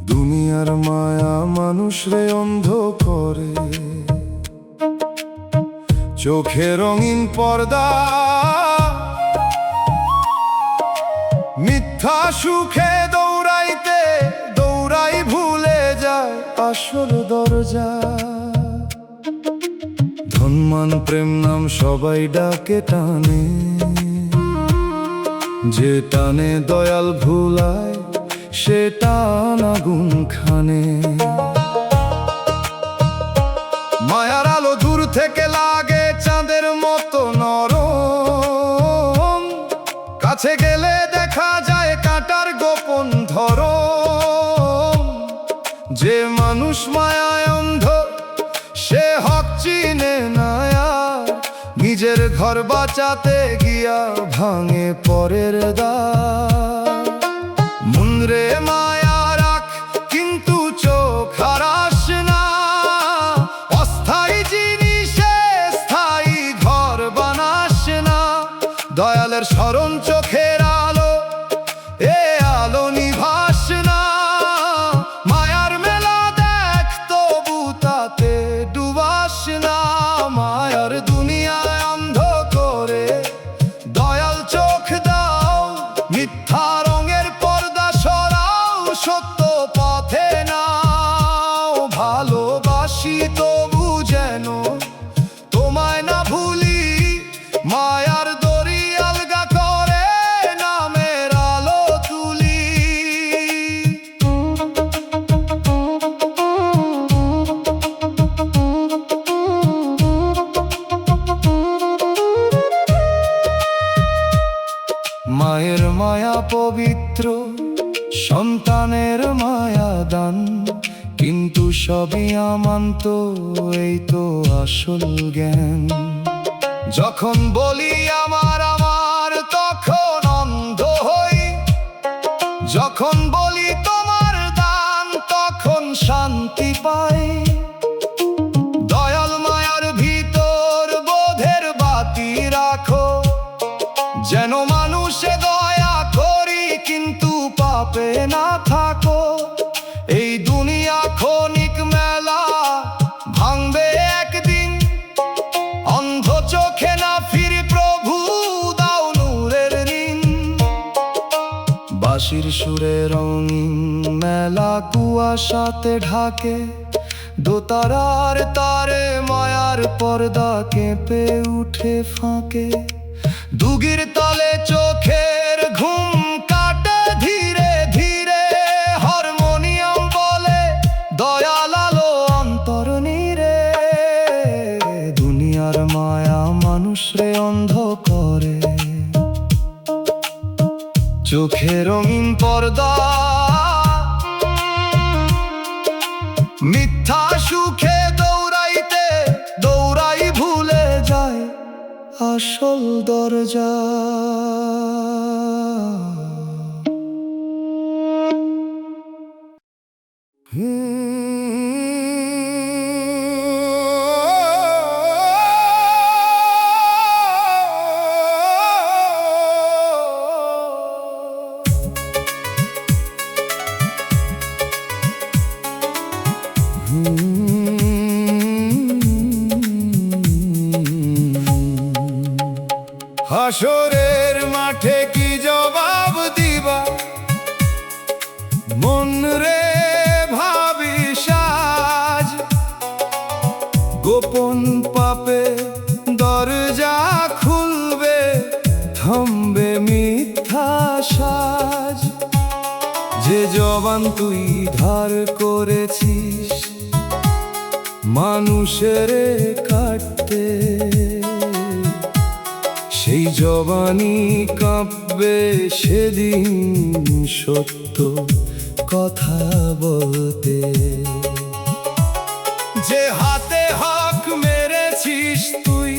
দুনিয়ার মায়া মানুষরে অন্ধ করে, চোখে রঙিন পর্দা, মিথ্যা সুখে দৌড়াইতে দৌড়াই ভুলে যায় আসল দরজা। ধনমান প্রেম নাম সবাই ডাকে টানে, যে টানে দয়াল ভুলায় সে টান আগুন খানে। মায়ার আলো দূর থেকে লাগে চাঁদের মতো নরম, কাছে গেলে দেখা যায় কাঁটার গোপন ধরম। যে মানুষ মায়ায় অন্ধ সে হক চিনে না, আর নিজের ঘর বাঁচাতে গিয়া ভাঙে পরের দ্বার। মনরে মায়া রাখ কিন্তু চোখ হারাস না, অস্থায়ী জিনিসে স্থায়ী ঘর বানাস না। দয়ালের স্মরণ চোখের আলো, এ আলো নিভাস না। মায়ার মেলা দেখ তবু তাতে ডুবাস না। মায়ার দুনিয়ায় অন্ধ করে দয়াল চোখ দাও, মিথ্যা রঙের পর্দা সরাও, সত্য পথে নাও। ভালোবাসি তবু যেন তোমায় না ভুলি, মায়ার দড়ি আলগা করে নামের আলো তুলি। মায়ের মায়া পবিত্র, সন্তানের মায়া দান, কিন্তু সবই আমান্ত, এই তো আসল জ্ঞান। যখন বলি আমার আমার তখন অন্ধ হই, যখন বলি তোমার দান তখন শান্তি পাই। দয়াল মায়ার ভিতর বোধের বাতি রাখো, যেন মানুষে দয়া করি কিন্তু পাপে না থাকো। এই দুনিয়া ক্ষণিক মেলা, ভাঙবে একদিন, অন্ধ চোখে না ফিরি প্রভু দাও নূরের ঋণ। বাঁশির সুরে রঙিন মেলা কুয়াশাতে ঢাকে, দোতারার তারে মায়ার পর্দা কেঁপে উঠে ফাঁকে। দুগির তলে চোখের ঘুম কাটে ধীরে ধীরে, হারমোনিয়াম বলে দয়াল আলো অন্তর নীরে। দুনিয়ার মায়া মানুষরে অন্ধ করে, চোখে রঙিন পর্দা, মিথ্যা সুখে দৌড়াইতে দৌড়াই ভুলে যায় আসল দরজা। হাসরের মাঠে কি জবাব দিবা, মন রে ভাবিস আজ। গোপন পাপে দরজা খুলবে, থামবে মিথ্যা সাজ। যে জবান তুই ধার করেছিস মানুষের কাটতে, সেই জবানি কাঁপবে সেদিন সত্য কথা বলতে। যে হাতে হক মেরেছিস তুই,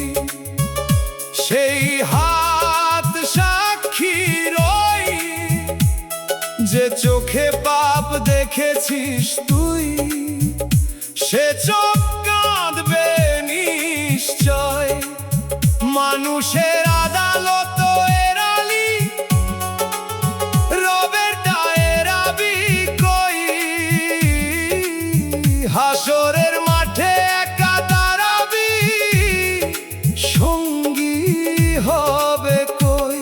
সেই হাত সাক্ষী রই। যে চোখে পাপ দেখেছিস তুই, সে চোখ কাঁদবে নিশ্চয়। মানুষের আদালত এড়ালি, রবের এড়াবি কই। হাসরের মাঠে একা দাঁড়াবি, সঙ্গী হবে কই।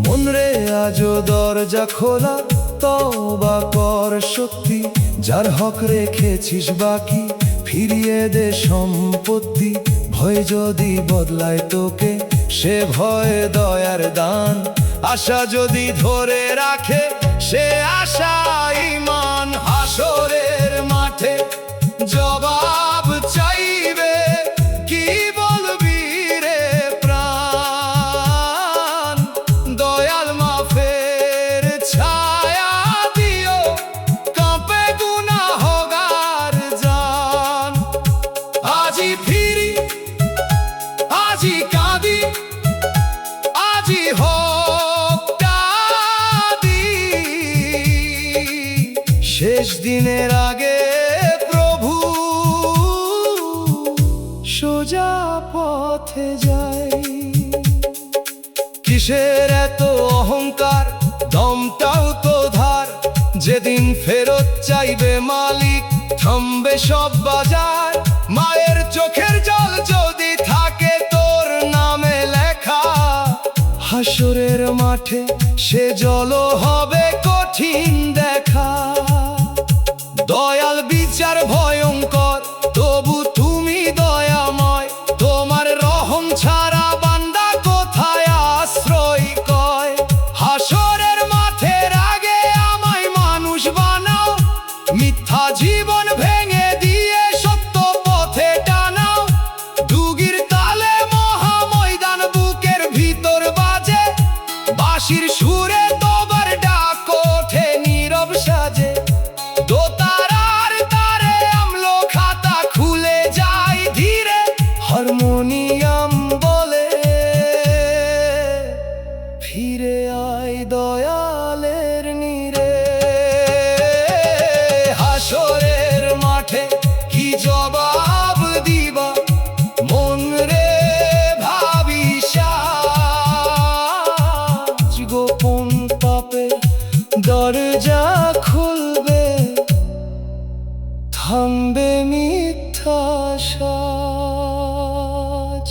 মন রে আজও দরজা খোলা, তওবা কর শক্তি। যার হক রেখেছিস বাকি, ফিরিয়ে দে সম্পত্তি। ভয় যদি বদলায় তোকে, সে ভয় দয়ার দান। আশা যদি ধরে রাখে, সে আশা ঈমান। হাসরের মাঠে জবাব চাইবে, কি বলবি রে প্রাণ। দয়াল মাফের ছায়া দিও, কাঁপে গুনাহগার জান। আজি ফিরি, আজি কাঁদি, আজি হক্কাদি। শেষ দিনের আগে প্রভু সোজা পথে যাই। কিসের এত অহংকার, দমটাও তো ধার। যেদিন ফেরত চাইবে মালিক, থামবে সব বাজার। মায়ের চোখের জল যদি থাকে তোর নামে লেখা, হাসরের মাঠে সে জলও হবে কঠিন দেখা। দয়াল বিচার ভয়ঙ্কর, তবু তুমি দয়াময়। তোমার রহম ছাড়া বান্দা কোথায় আশ্রয় কয়। হাসরের মাঠের আগে আমায় মানুষ বানাও, মিথ্যা জীবন ভেঙে দিয়ে সত্য পথে টানাও। ডুগির তালে মহা ময়দান বুকের ভিতর বাজে, বাঁশির সুরে তোবার ডাক ওঠে নীরব সাজে। দোতারার তারে আমলো খাতা খুলে যায় ধীরে, হারমোনিয়াম বলে ফিরে আয় দয়ালের নীরে। হাসরের মাঠে কি জবাব দিবা, মন রে ভাবিস। গোপন পাপে দরজা খুলবে, থামবে মিথ্যা সাজ।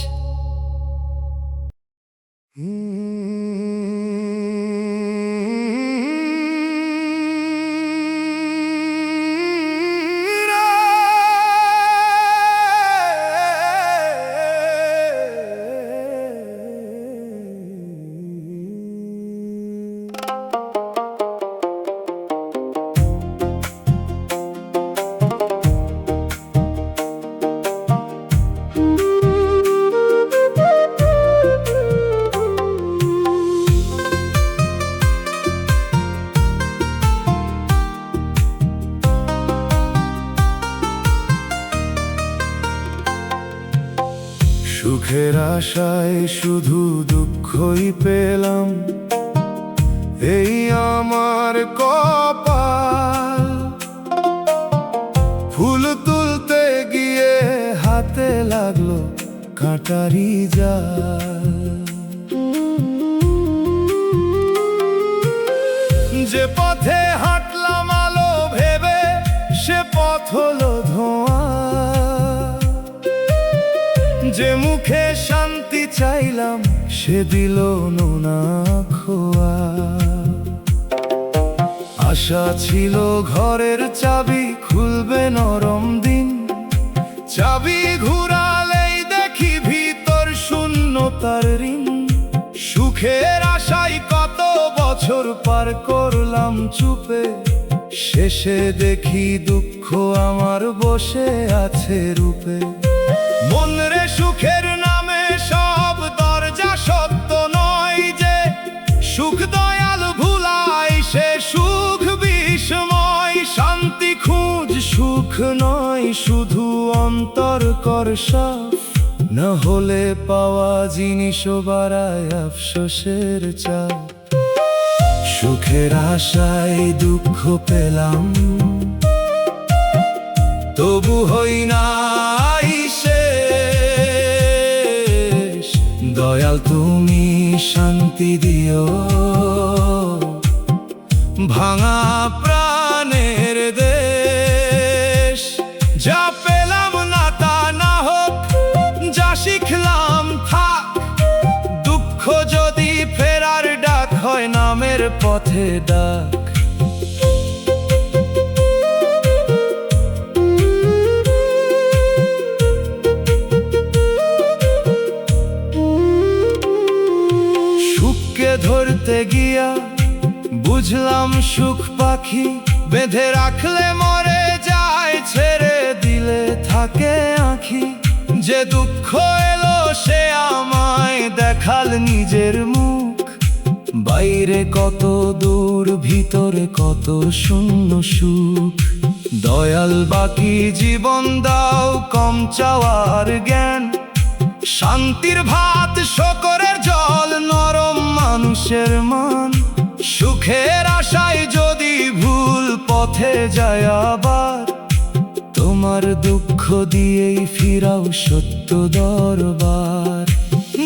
সুখের আশায় শুধু দুঃখই পেলাম, এই আমার কপাল। ফুল তুলতে গিয়ে হাতে লাগলো কাঁটারি জাল। যে পথে হাঁটলাম আলো ভেবে, সে পথ হলো ধোঁয়া। যে মুখে শান্তি চাইলাম, সে দিল নোনা খোয়া। আশা ছিল ঘরের চাবি খুলবে নরম দিন, চাবি ঘুরালেই দেখি ভিতর শূন্যতার ঋণ। সুখের আশায় কত বছর পার করলাম চুপে, শেষে দেখি দুঃখ আমার বসে আছে রূপে। মন রে সুখের নামে সব দরজা সত্য শুধু অন্তর কর সাফ, না হলে পাওয়া জিনিসও বাড়ায় আফসোসের চাপ। সুখের আশায় দুঃখ পেলাম, তবু হই নাই শেষ। দয়াল তুমি শান্তি দিও ভাঙা প্রাণের দেশ। যা পেলাম না তা না হোক, যা শিখলাম থাক। দুঃখ যদি ফেরার ডাক হয়, নামের পথে ডাক। সুখকে ধরতে গিয়া বুঝলাম সুখ পাখি, বেঁধে রাখলে মরে যায়, ছেড়ে দিলে থাকে আঁখি। যে দুঃখ এলো সে আমায় দেখাল নিজের মুখ, বাইরে কত দূর ভিতরে কত শূন্য সুখ। দয়াল বাকি জীবন দাও, কম চাওয়ার জ্ঞান। শান্তির ভাত শকরের জল, নরম মানুষের মান। সুখের আশায় যদি ভুল পথে যায় আবার, তোমার দুঃখ দিয়েই ফিরাও সত্য দরবার।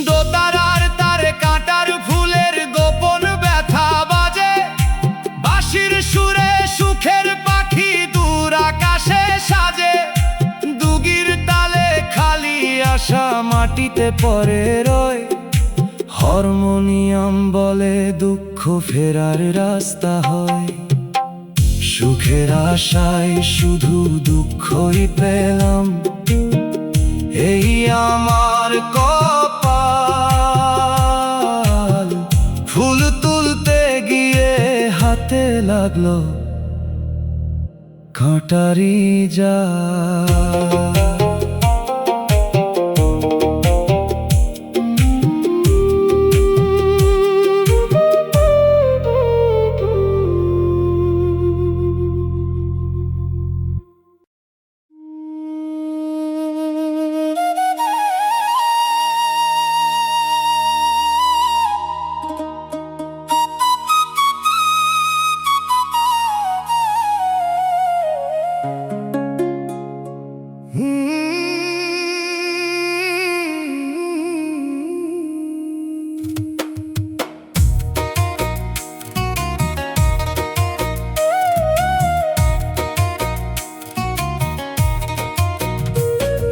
দোতারার তারে কাঁটার ফুলের গোপন ব্যথা বাজে, বাঁশির সুরে সুখের পাখি দূর আকাশে সাজে। দুগির তালে খালি আশা মাটিতে পড়ে রয়, হারমোনিয়াম বলে দুঃখ ফেরার রাস্তা হয়। সুখের আশায় শুধু দুঃখই পেলাম, এই আমার কপাল। ফুল তুলতে গিয়ে হাতে লাগলো কাঁটারি জাল।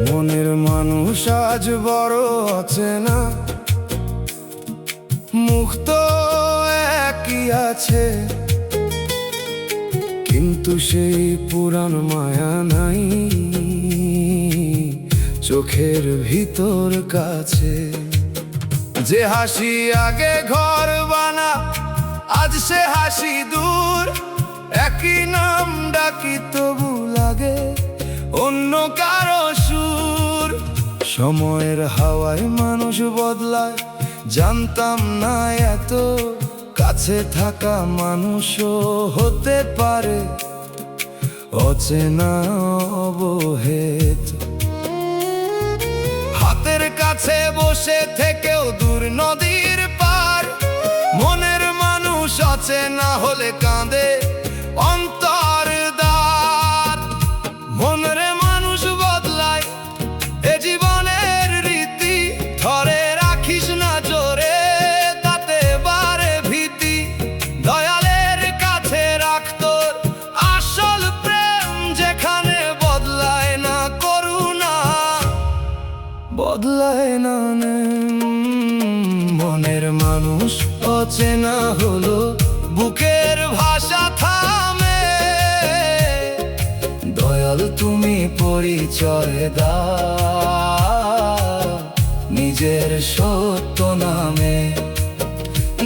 মনের মানুষ আজ বড় অচেনা, মুখ তো একই আছে, কিন্তু সেই পুরান মায়া নাই চোখের ভিতর কাছে। যে হাসি আগে ঘর বানা, আজ সে হাসি দূর। একই নাম ডাকি তবু লাগে অন্য কারো সুর। সময়ের হাওয়ায় মানুষ বদলায়, জানতাম না এত কাছে থাকা মানুষও হতে পারে অচেনা অবহেত। হাতের কাছে বসে থেকেও দূর নদীর পার, মনের মানুষ অচেনা হলে কাঁদে অন্তর দ্বার। মনের মানুষ বদলায় এ জীবনের রীতি, ধরে রাখিস না জোরে তাতে বারে ভীতি। দয়ালের কাছে রাখ তোর আসল প্রেম, যেখানে বদলায় না করুণা, বদলায় না মনের মানুষ অচেনা হলো বুকের ভাষা থামে। দয়াল তুমি পরিচয় দাও নিজের সত্য নামে।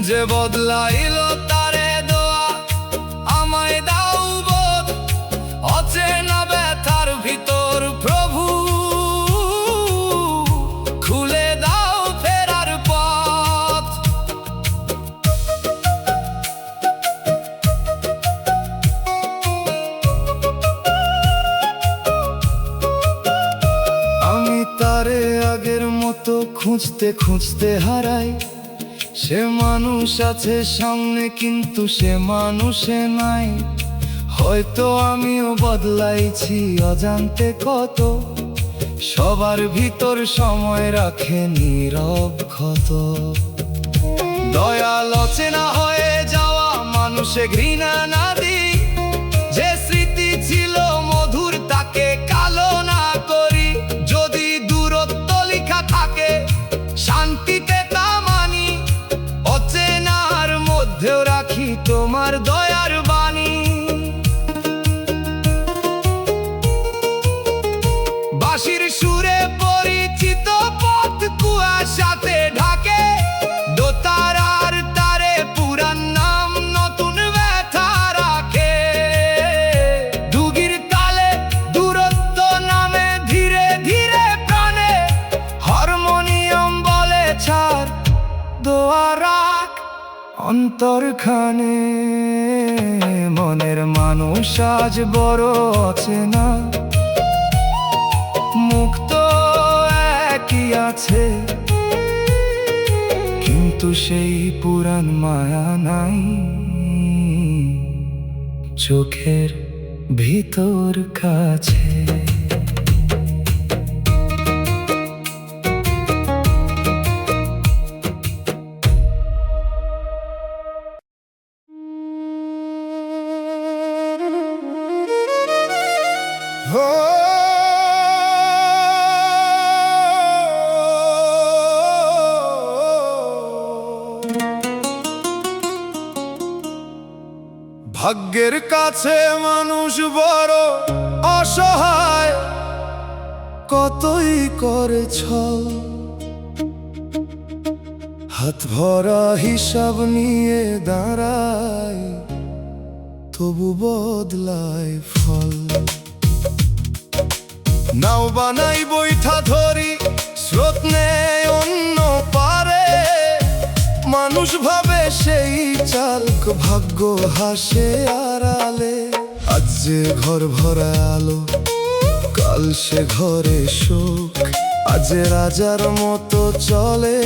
যে বদলাইলো তারে দোয়া আমায় দাও বোধ, অচেনা ব্যথার ভিতর প্রভু খুলে দাও ফেরার পথ। হয়তো খুঁজতে খুঁজতে হারাই, সে মানুষ আছে সামনে কিন্তু সে মানুষে নাই। হয়তো আমিও বদলাইছি অজান্তে কত, সবার ভিতর সময় রাখে নীরব ক্ষত। দয়াল অচেনা হয়ে যাওয়া মানুষে ঘৃণা না দিই, যে স্মৃতি ছিল মধুর তাকে কালো না করি। যদি দূরত্ব লেখা থাকে শান্তিতে তা মানি, অচেনার মধ্যেও রাখি তোমার দয়ার বাণী। বাঁশির সুরে পরিচিত পথ কুয়াশাতে ঢাকে, দোতারার তারে পুরান নাম নতুন ব্যথা রাখে। ডুগির তালে দূরত্ব নামে ধীরে ধীরে প্রাণে, হারমোনিয়াম বলে ছাড় দোয়া রাখ অন্তরখানে। মনের মানুষ আজ বড় অচেনা, মুক্ত একই আছে, কিন্তু সেই পুরান মায়া নাই চোখের ভিতর কাছে। ভাগ্যের কাছে মানুষ বড় অসহায়, কতই করে ছল, হাত ভরা হিসাব নিয়ে দাঁড়ায়, তবু বদলায় ফল। নাও বানাই বৈঠা ধরি স্রোত নেয় অন্য পারে, মানুষ ভাবে সেই চালক ভাগ্য হাসে আড়ালে। আজ যে ঘর ভরা আলো কাল সে ঘরে শোক, আজ রাজার মতো চলে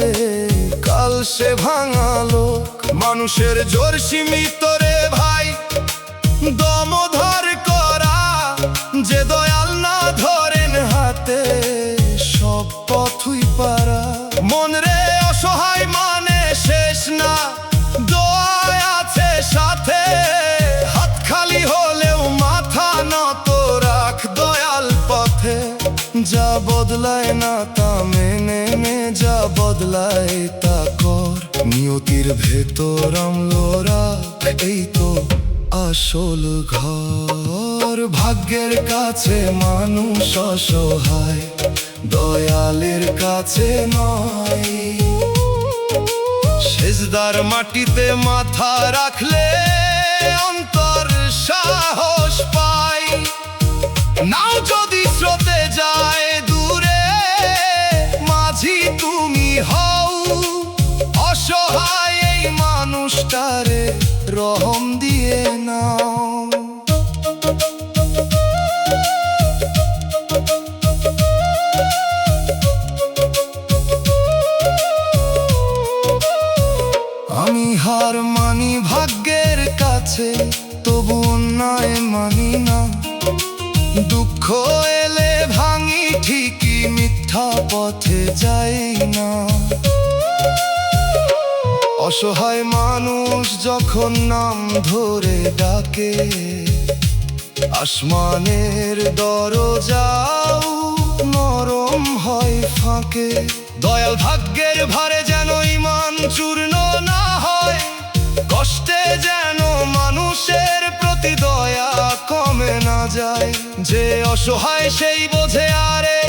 কাল সে ভাঙালো। মানুষের জোর সীমিত রে ভাই, দমধর করা, যে দয়াল না ধরেন হাতে সব পথই পারা। মন রে অসহায় মানে শেষ না, দোয়া আছে সাথে, হাত খালি হলেও মাথা নত রাখ দয়াল পথে। যা বদলায় না তা মেনে নে, যা বদলায় তা কর, নিয়তির ভেতর আমলো রাখ, এই তো আসল ঘর। ভাগ্যের কাছে মানুষ অসহায়, দয়ালের কাছে নয়। সেজদার মাটিতে মাথা রাখলে অন্তর সাহস পায়। নাও যদি স্রোতে যায় দূরে, মাঝি তুমি হও, অসহায় এই মানুষটারে রহম দিয়ে নাও। আমি হার মানি ভাগ্যের কাছে, তবু অন্যায় মানি না। দুঃখ এলে ভাঙি ঠিকই, মিথ্যা পথে যাই না। অসহায় মানুষ যখন নাম ধরে ডাকে, আসমানের দরজাও নরম হয় ফাঁকে। দয়াল ভাগ্যের ভারে যেন ইমান চূর্ণ না হয়, কষ্টে যেন মানুষের প্রতি দয়া কমে না যায়। যে অসহায় সেই বোঝে আরে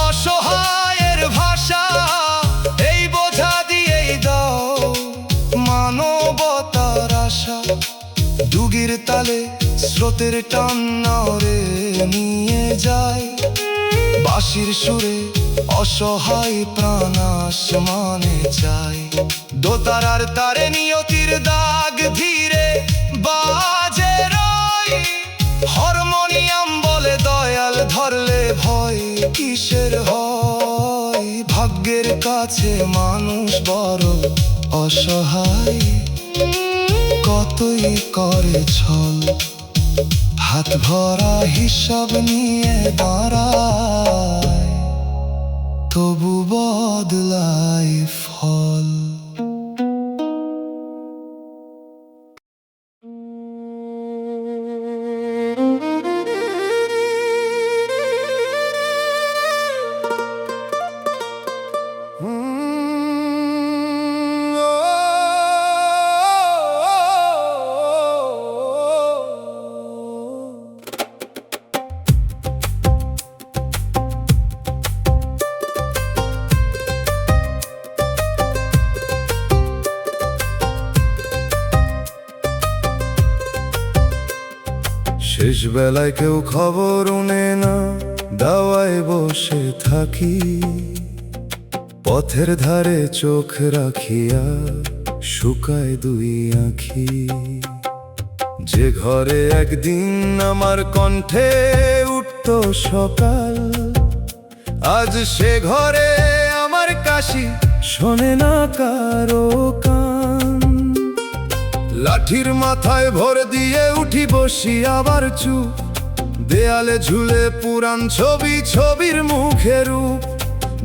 অসহায়ের ভাষা, এই বোঝা দিয়েই দাও মানবতার আশা। ডুগির তালে স্রোতের টান নাওরে নিয়ে যায়, বাঁশির সুরে অসহায় প্রাণ আসমানে যায়। দোতারার তারে নিয়তির দাগ ধীরে বাজে রয়, হারমোনিয়াম বলে দয়াল ধরলে ভয় কিসের হয়। ভাগ্যের কাছে মানুষ বড় অসহায়, কতই করে ছল, হাত ভরা হিসাব নিয়ে দাঁড়ায়, তবু বদলায় ফল। শেষ বেলায় কেউ খবর উনে না, দাওয়ায় বসে থাকি, পথের ধারে চোখ রাখিয়া শুকায় দুই আঁখি। যে ঘরে একদিন আমার কণ্ঠে উঠত সকাল, আজ সে ঘরে আমার কাশি শোনে না কারো কান। লাঠির মাথায় ভর দিয়ে উঠি বসি আবার চুপ, দেয়ালে ঝুলে পুরান ছবি, ছবির মুখে রূপ।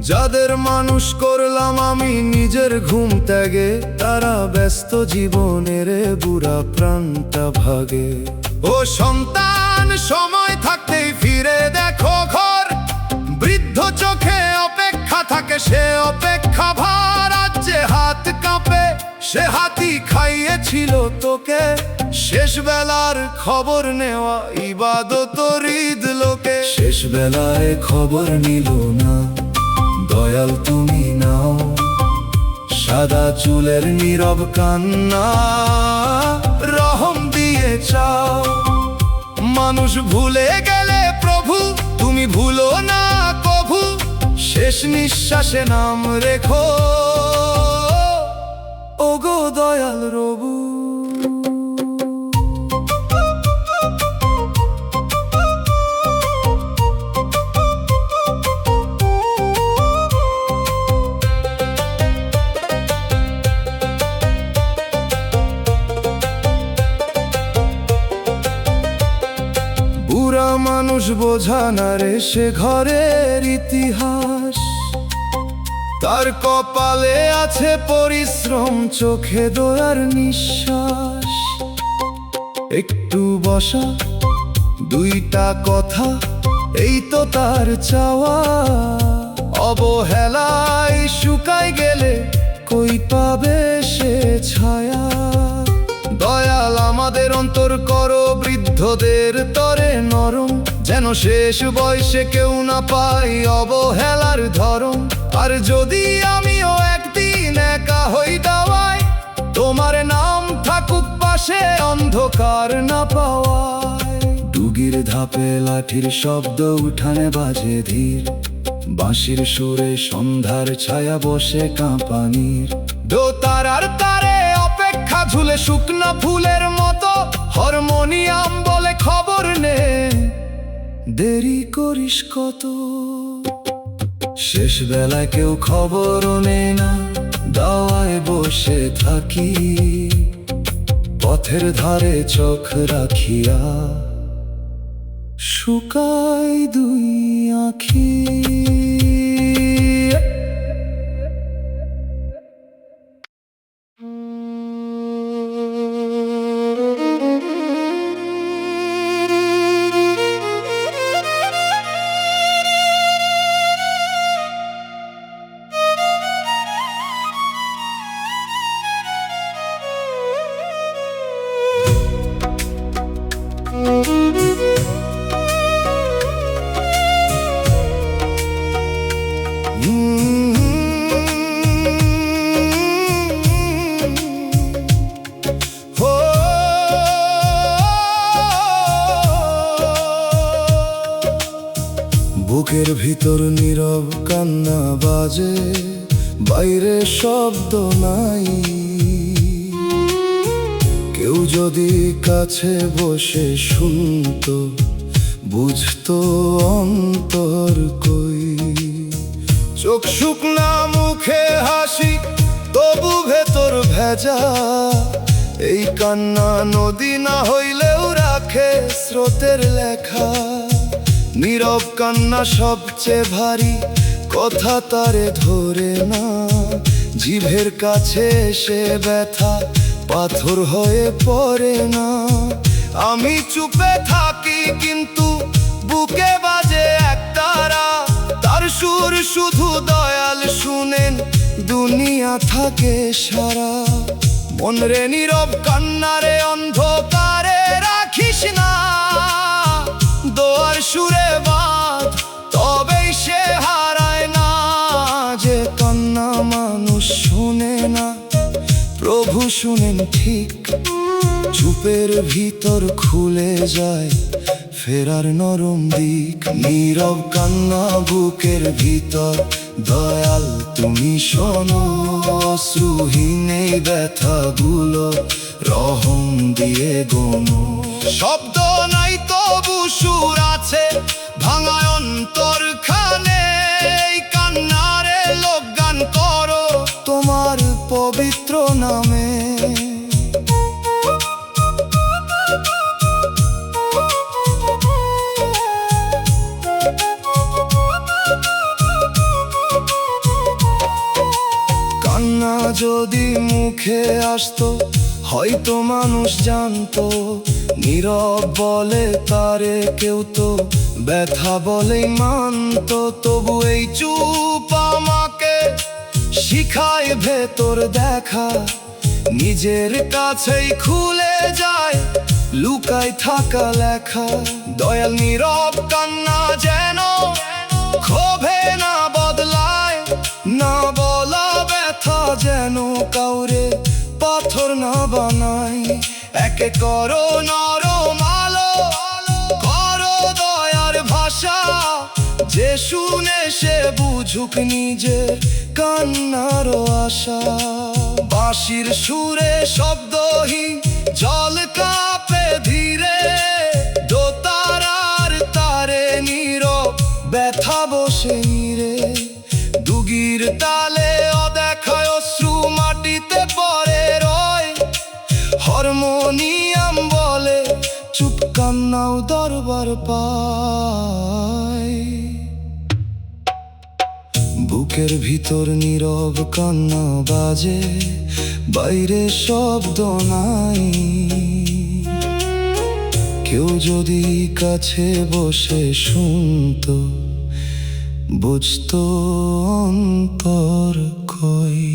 যাদের মানুষ করলাম আমি নিজের ঘুম ত্যাগে, তারা ব্যস্ত জীবনের বুড়া প্রাণটা ভাগে। ও সন্তান, সময় থাকতেই ফিরে দেখো ঘর, বৃদ্ধ চোখে অপেক্ষা থাকে, সে অপেক্ষা ভার। আজ যে হাত কাঁপে সে হাতি খাইয়েছিল তোকে, শেষ বেলার খবর নেওয়া ইবাদত হৃদ লোকে। শেষ বেলায় খবর নিল না, দয়াল তুমি নাও, সাদা চুলের নীরব কান্না রহম দিয়ে চাও। মানুষ ভুলে গেলে প্রভু তুমি ভুলো না কভু, শেষ নিঃশ্বাসে নাম রেখো ওগো দয়াল রবু। বুড়া মানুষ বোঝা না রে সে ঘরের ইতিহাস, তার কপালে আছে পরিশ্রম, চোখে দোয়ার নিঃশ্বাস। একটু বসা, দুইটা কথা, এই তো তার চাওয়া। অবহেলায় শুকায় গেলে কই পাবে সে ছায়া। দয়াল আমাদের অন্তর করো বৃদ্ধদের তরে নরম, যেন শেষ বয়সে কেউ না পাই অবহেলার ধরম। আর যদি আমিও একদিন একা হই দাওয়ায়, তোমার নাম থাকুক পাশে অন্ধকার না পাওয়ায়। ডুগির ধাপে লাঠির শব্দ উঠানে বাজে ধীর, বাঁশির সুরে সন্ধ্যার ছায়া বসে কাঁপানির। দোতারার তারে অপেক্ষা ঝুলে শুকনা ফুলের মতো, হারমোনিয়াম বলে খবর নে, দেরি করিস কত। শেষ বেলায় কেউ খবর নেয় না, দাওয়ায় বসে থাকি, পথের ধারে চোখ রাখিয়া শুকায় দুই আঁখি। বুকের ভিতর নীরব কান্না বাজে, বাইরে শব্দ নাই। কেউ যদি কাছে বসে শুনতো, বুঝতো অন্তর কই। চোখ শুকনা মুখে হাসি তবু ভেতর ভেজা, এই কান্না নদী না হইলেও রাখে স্রোতের লেখা। নীরব কান্না সবচেয়ে ভারী, কথা তারে ধরে না, জিভের কাছে এসে ব্যথা পাথর হয়ে পড়ে না। আমি চুপে থাকি কিন্তু বুকে বাজে একতারা, তার সুর শুধু দয়াল শুনেন, দুনিয়া থাকে সারা। মনরে নীরব কান্নারে অন্ধকারে রাখিস না, দোয়ার সুরে বাঁধ তবেই সে হারায় না। যে কান্না মানুষ শুনে না, প্রভু শুনেন ঠিক, চুপের ভিতর খুলে যায় ফেরার নরম দিক। নীরব কান্না বুকের ভিতর, দয়াল তুমি শোনো, অশ্রুহীন এই ব্যথাগুলো রহম দিয়ে গোনো। শব্দ নাই তবু সুর আছে, ভাঙা অন্তর খানে, এই কান্নারে লোক গান করো তোমার পবিত্র নামে। কান্না যদি মুখে আসতো হয়তো মানুষ জানতো, নীরব বলে তারে কেউ তো ব্যথা বলেই মানতো। তবু এই চুপ আমাকে শিখায় ভেতর দেখা, নিজের কাছেই খুলে যায় লুকায় থাকা লেখা। দয়াল নীরব কান্না যেন ক্ষোভে না বদলায়, না বলা ব্যথা যেন কাউরে পাথর না বানায়। একে করো নরম আলো, করো দয়ার ভাষা, যে শুনে সে বুঝুক নিজের কান্নারও আশা। বাঁশির সুরে শব্দহীন জল কাঁপে ধীরে, দোতারার তারে নীরব ব্যথা বসে নীরে। দুগির তালে অদেখায় অশ্রু মাটিতে পড়ে রয়, হারমোনিয়াম বলে চুপ কান্নাও দরবার পায়। বুকের ভিতর নীরব কান্না বাজে, বাইরে শব্দ নাই। কেউ যদি কাছে বসে শুনতো, বুঝতো অন্তর কই।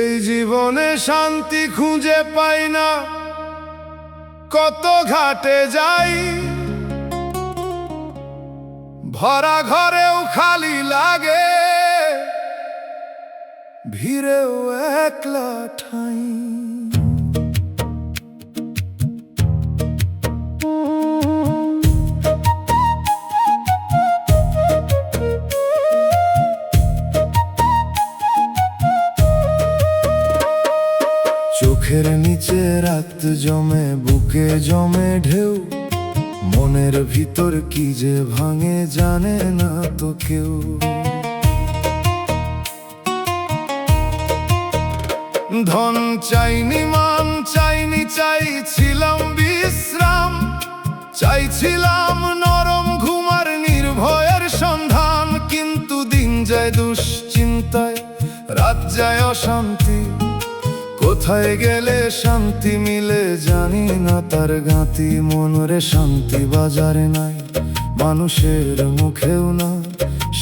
এই জীবনে শান্তি খুঁজে পাই না, কত ঘাটে যাই, ভরা ঘরেও খালি লাগে, ভিড়েও একলা ঠাই। চোখের নিচে রাত জমে, বুকে জমে ঢেউ, মনের ভিতর কি যে ভাঙে জানে না তো কেউ। ধন চাইনি, মান চাইনি, চাইছিলাম বিশ্রাম, চাইছিলাম নরম ঘুমার নির্ভয়ের সন্ধান। কিন্তু দিন যায় দুশ্চিন্তায়, রাত যায় অশান্তি, কোথায় গেলে শান্তি মিলে জানি না তার গাঁতি। মনরে শান্তি বাজারে নাই, মানুষের মুখেও না,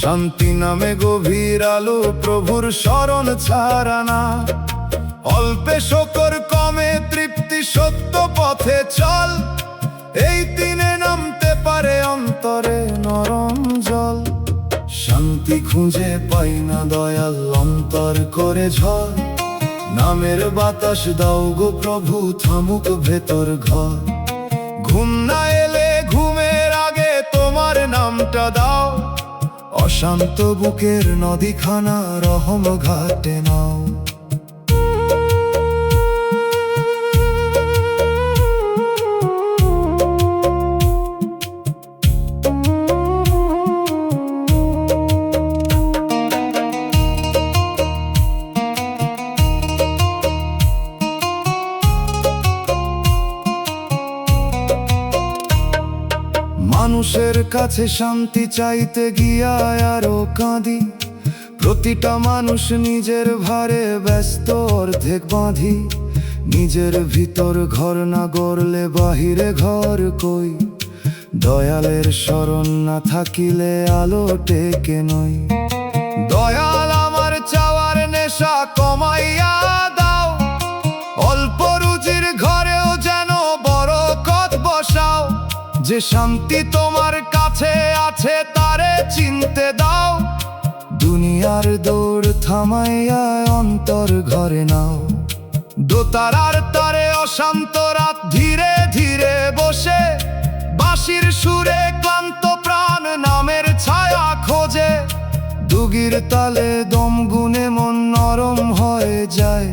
শান্তি নামে গভীর আলো, প্রভুর শরণ ছাড়া না। অল্পে শকর কমে তৃপ্তি, সত্য পথে চল, এই দিনে নামতে পারে অন্তরে নরম জল। শান্তি খুঁজে পাই না দয়াল অন্তর করে ঝড়, নামের বাতাস দাও গো প্রভু, থামুক ভেতর ঘর। ঘুম না এলে ঘুমের আগে তোমার নামটা দাও, অশান্ত বুকের নদীখানা রহম ঘাটে নাও। মানুষের কাছে শান্তি চাইতে গিয়া আরো কাঁদি, প্রতিটা মানুষ নিজের ভারে ব্যস্ত অর্ধেক বাঁধি। নিজের ভিতর ঘর না গড়লে বাহিরে ঘর কই, দয়ালের শরণ না থাকিলে আলো টেকে নই। দয়াল আমার চাওয়ার নেশা কমাইয়া দাও, অল্প রুজির ঘরেও যেন বরকত বসাও। যে শান্তি তোমার কাছে আছে তারে চিনতে দাও, দুনিয়ার দৌড় থামাইয়া অন্তর ঘরে নাও। দোতারার তারে অশান্ত রাত ধীরে ধীরে বসে, বাঁশির সুরে ক্লান্ত প্রাণ নামের ছায়া খোঁজে। দুগির তালে দম গুনে মন নরম হয়ে যায়,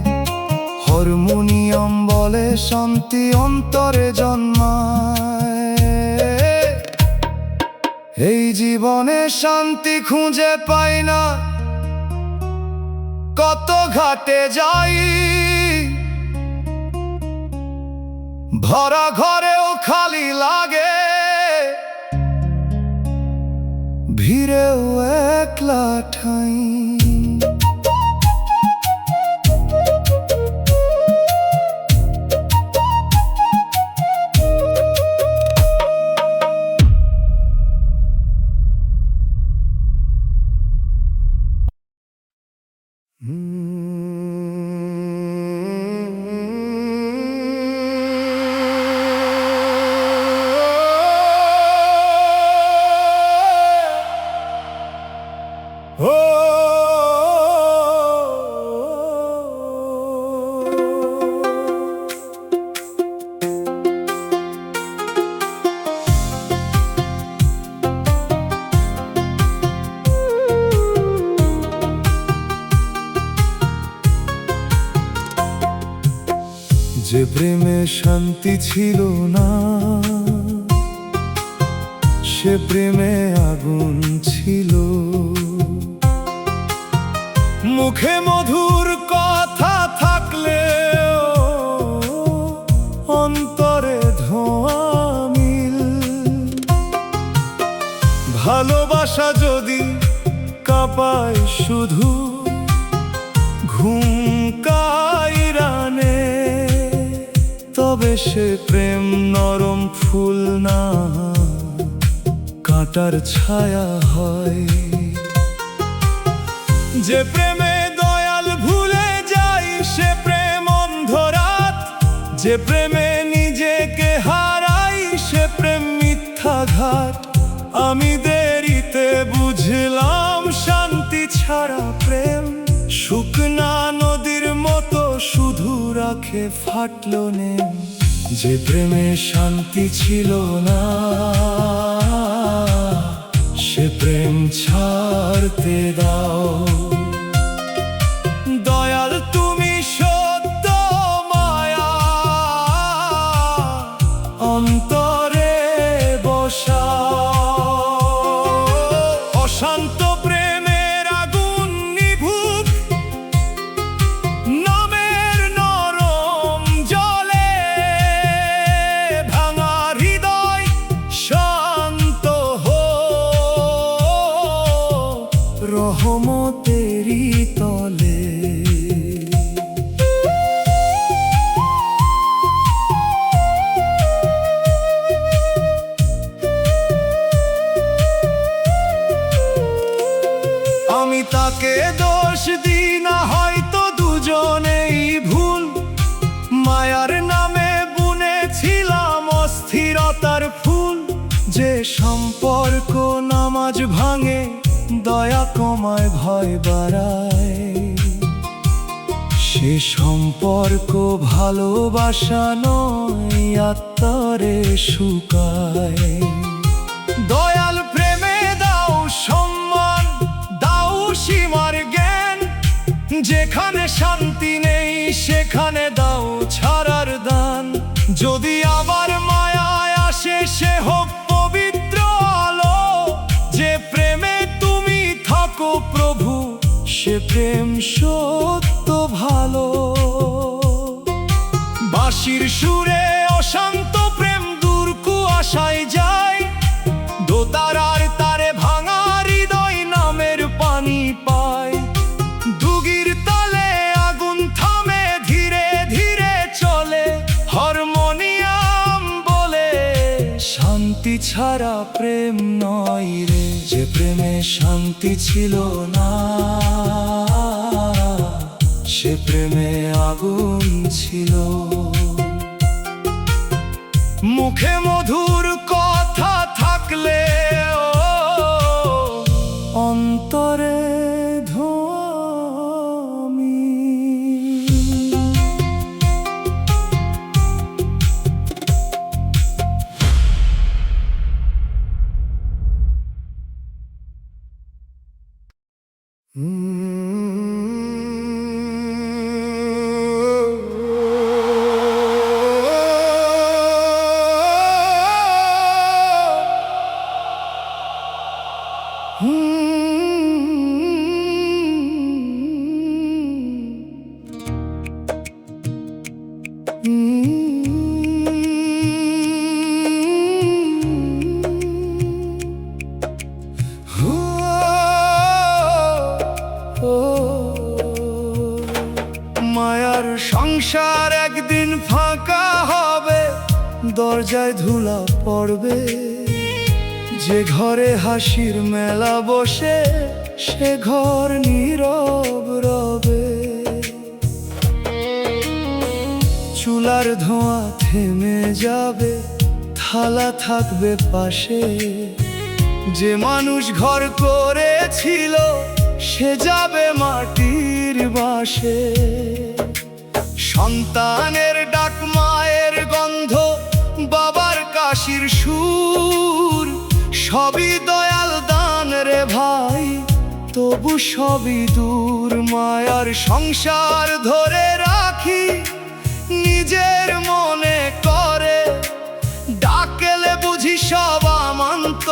হারমোনিয়াম বলে শান্তি অন্তরে জন্মায়। এই জীবনে শান্তি খুঁজে পাই না, কত ঘাটে যাই, ভরা ঘরেও খালি লাগে, ভিড়েও একলা ঠাই। যে প্রেমে শান্তি ছিল না, সে প্রেমে আগুন ছিল। মুখে মধুর কথা থাকলেও অন্তরে ধোঁয়া মিল। ভালোবাসা যদি কাঁপায় শুধু ঘুম কাইরানে, তবে সে প্রেম নরম ফুল না, কাঁটার ছায়া হয়। যে প্রেমে দয়াল ভুলে যাই সে প্রেম অন্ধরাত, যে প্রেমে নিজেকে হারাই সে প্রেম মিথ্যাঘাত। আমি দেরিতে বুঝলাম শান্তি ছাড়া প্রেম শুকনা নদীর মতো শুধু রাখে ফাটলো নেম। যে প্রেমে শান্তি ছিল না, সে প্রেম ছাড়তে দাও। দয়াল তুমি সত্য মায়া অন্তরে বসাও। অশান্ত প্রেমের আগুন নিভুক নামের নরম জলে, ভাঙা হৃদয় শান্ত হো রহমতেরি তলে। আমি তাকে দোষ দিই না, হয়তো দুজনেই ভুল। মায়ার নামে বুনেছিলাম অস্থিরতার ফুল। যে সম্পর্ক নামাজ ভাঙে, দয়া কমায় ভয় বাড়ায়, সে সে সম্পর্ক ভালোবাসা নয়, আত্মারে শুকায়। দয়াল প্রেমে দাও সম্মান, দাও সীমার জ্ঞান, যেখানে শান্তি নেই সেখানে দাও ছাড়ার দান। যদি আবার মায়ায় আসে সে হোক পবিত্র আলো, যে প্রেমে তুমি থাকো প্রভু সে প্রেম সত্য ভালো। বাঁশির সুরে অশান্ত প্রেম দূর কুয়াশায় যায়, দোতারার তারে ভাঙা হৃদয় নামের পানি পায়। দুগির তালে আগুন থামে, ধীরে ধীরে চলে হারমোনিয়াম বলে, শান্তি ছাড়া প্রেম নয় রে। যে প্রেমে শান্তি ছিল না সে প্রেমে আগুন ছিল। মুখে মধুর কথা থাকলে অন্তরে ধোঁয়ামি। মায়ার সংসার একদিন ফাঁকা হবে, দরজায় ধুলা পড়বে। যে ঘরে হাসির মেলা বসে সে ঘর নীরব রবে। চুলার ধোঁয়া থেমে যাবে, থালা থাকবে পাশে। যে মানুষ ঘর করেছিল সে যাবে মাটির বাসে। সন্তানের ডাক, মায়ের গন্ধ, বাবার কাশির সুর, সবই দয়াল দান রে ভাই, তবু সবই দূর। মায়ার সংসার ধরে রাখি নিজের মনে করে, ডাকলে বুঝি সব আমান্ত,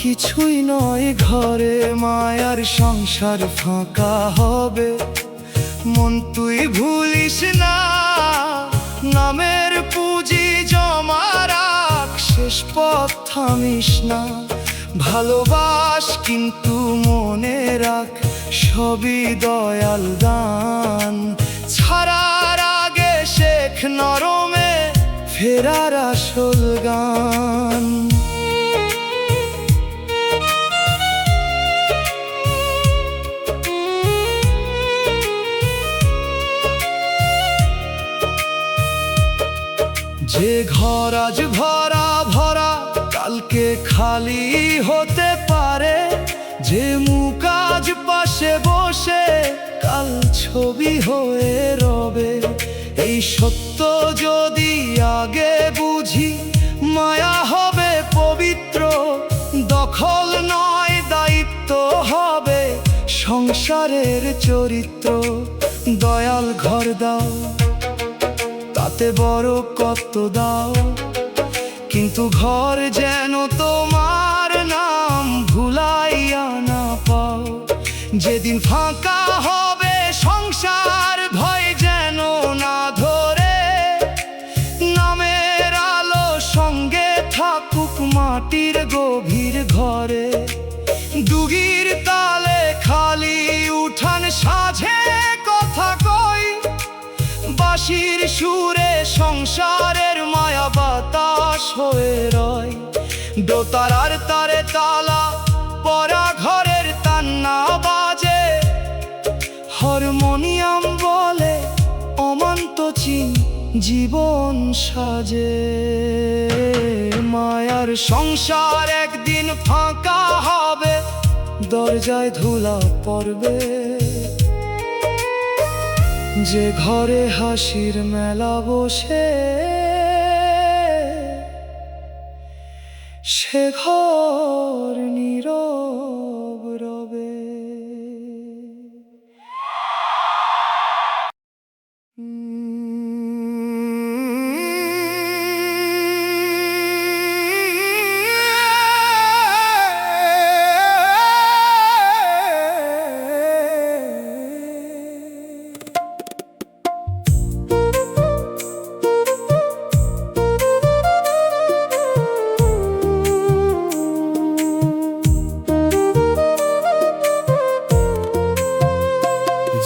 কিছুই নয় ঘরে। মায়ার সংসার ফাঁকা হবে, মন তুই ভুলিস না, নামের পুঁজি জমা রাখ, শেষ পথ থামিস না। ভালোবাস কিন্তু মনে রাখ, সবই দয়াল দান। ছাড়ার আগে শেখ নরমে ফেরার আসল গান। যে ঘর আজ ভরা ভরা কালকে খালি হতে পারে। যে মুখ আজ পাশে বসে কাল ছবি হয়ে রবে। এই সত্য যদি আগে বুঝি, মায়া হবে পবিত্র। দখল নয় দায়িত্ব হবে সংসারের চরিত্র। দয়াল ঘর দাও, তাতে বড় কত দাও, কিন্তু ঘর যেন তোমার নাম ভুলাইয়া না পাও। যেদিন ফাঁকা হবে সংসার, ভয় যেন না ধরে। নামের আলো সঙ্গে থাকুক মাটির গভীর ঘরে। দুগির তালে খালি উঠান সাজে কথা কই, বাঁশির সুরে সংসারের মায়া বাতাস হয়ে রয়। দোতারার তারে তালা পরা ঘরের তান্না বাজে। হারমোনিয়াম বলে অমান্ত চিন জীবন সাজে। মায়ার সংসার একদিন ফাঁকা হবে, দরজায় ধুলা পড়বে। যে ঘরে হাসির মেলা বসে সে ঘর নীরব রবে।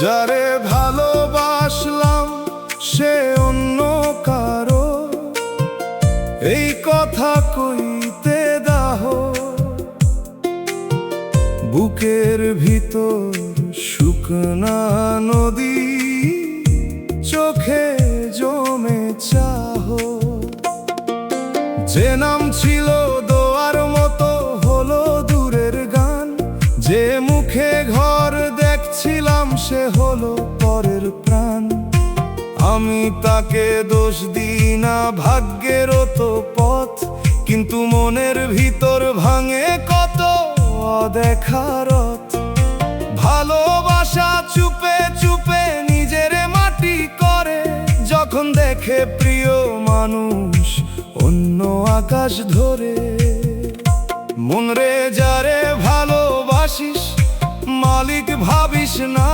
যারে ভালোবাসলাম সে অন্য কারো, এই কথা কইতে দাহ। বুকের ভিতর শুকনা নদী, চোখে জমে চাহ। যে নাম ছিল দোয়ার মতো হলো দূরের গান, যে মুখে ঘর দেখছিলাম সে হলো পরের প্রাণ। আমি তাকে দোষ দিই না, ভাগ্যেরও তো পথ, কিন্তু মনের ভিতর ভাঙে কত অদেখা রথ। ভালোবাসা চুপে চুপে নিজের মাটি করে, যখন দেখে প্রিয় মানুষ অন্য আকাশ ধরে। মন রে যারে ভালোবাসিস মালিক ভাবিস না,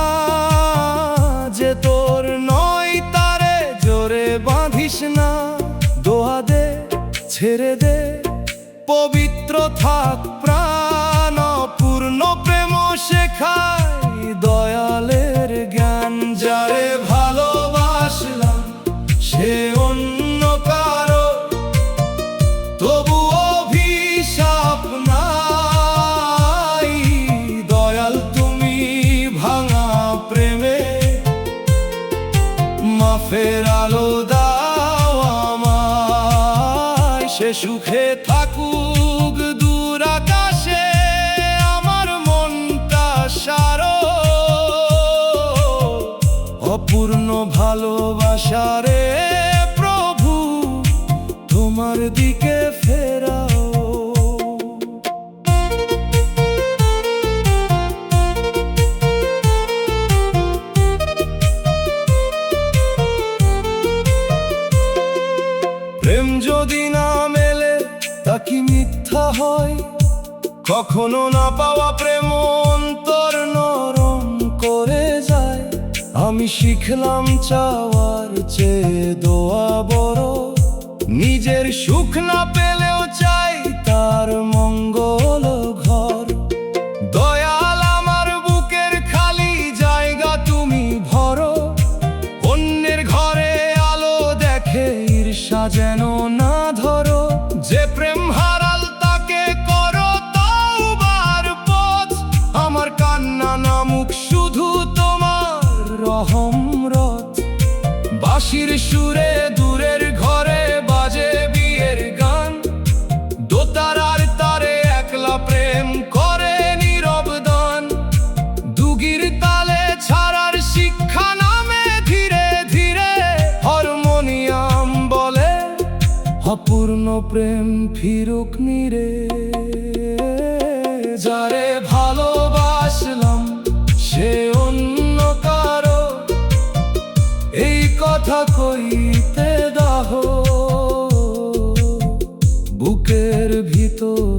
যে তোর নয় তারে জোরে বাঁধিস না। দোয়া দে ছেড়ে দে পবিত্র থাক প্রাণ, পূর্ণ প্রেম শেখায় দয়ালের জ্ঞান। যারে ভালোবাসলাম সে অন্য কারো, তবু অভিশাপ নাই। দয়াল তুমি ভাঙা প্রেমে মাফের আলো দাও আমায়। সে সুখে থাকুক দূর আকাশে, আমার মনটা সারো। অপূর্ণ ভালোবাসারে প্রভু তোমার দিকে ফেরাও। প্রেম যদি না মেলে তা কি মিথ্যা হয়? কখনো না পাওয়া প্রেম অন্তর নরম করে যায়। আমি শিখলাম চাওয়ার চেয়ে দোয়া বড়, নিজের সুখ না পেলেও চাই তার মঙ্গল ঘর। দয়াল আমার বুকের খালি জায়গা তুমি ভরো, অন্যের ঘরে আলো দেখে ঈর্ষা যেন না ধরো। যে প্রেম হারাল তাকে করো তওবার পথ, আমার কান্না নামুক শুধু তোমার রহমত। বাঁশির সুরে দূরের ঘরে বাজে বিয়ের গান, দোতারার তারে একলা প্রেম করে নীরব দান। দুগির তালে ছাড়ার শিক্ষা নামে ধীরে ধীরে, হারমোনিয়াম বলে অপূর্ণ প্রেম ফিরুক নীরে। যারে ভালোবাসলাম সে অন্য কারো, এই কথা কইতে দাহ। বুকের ভিতর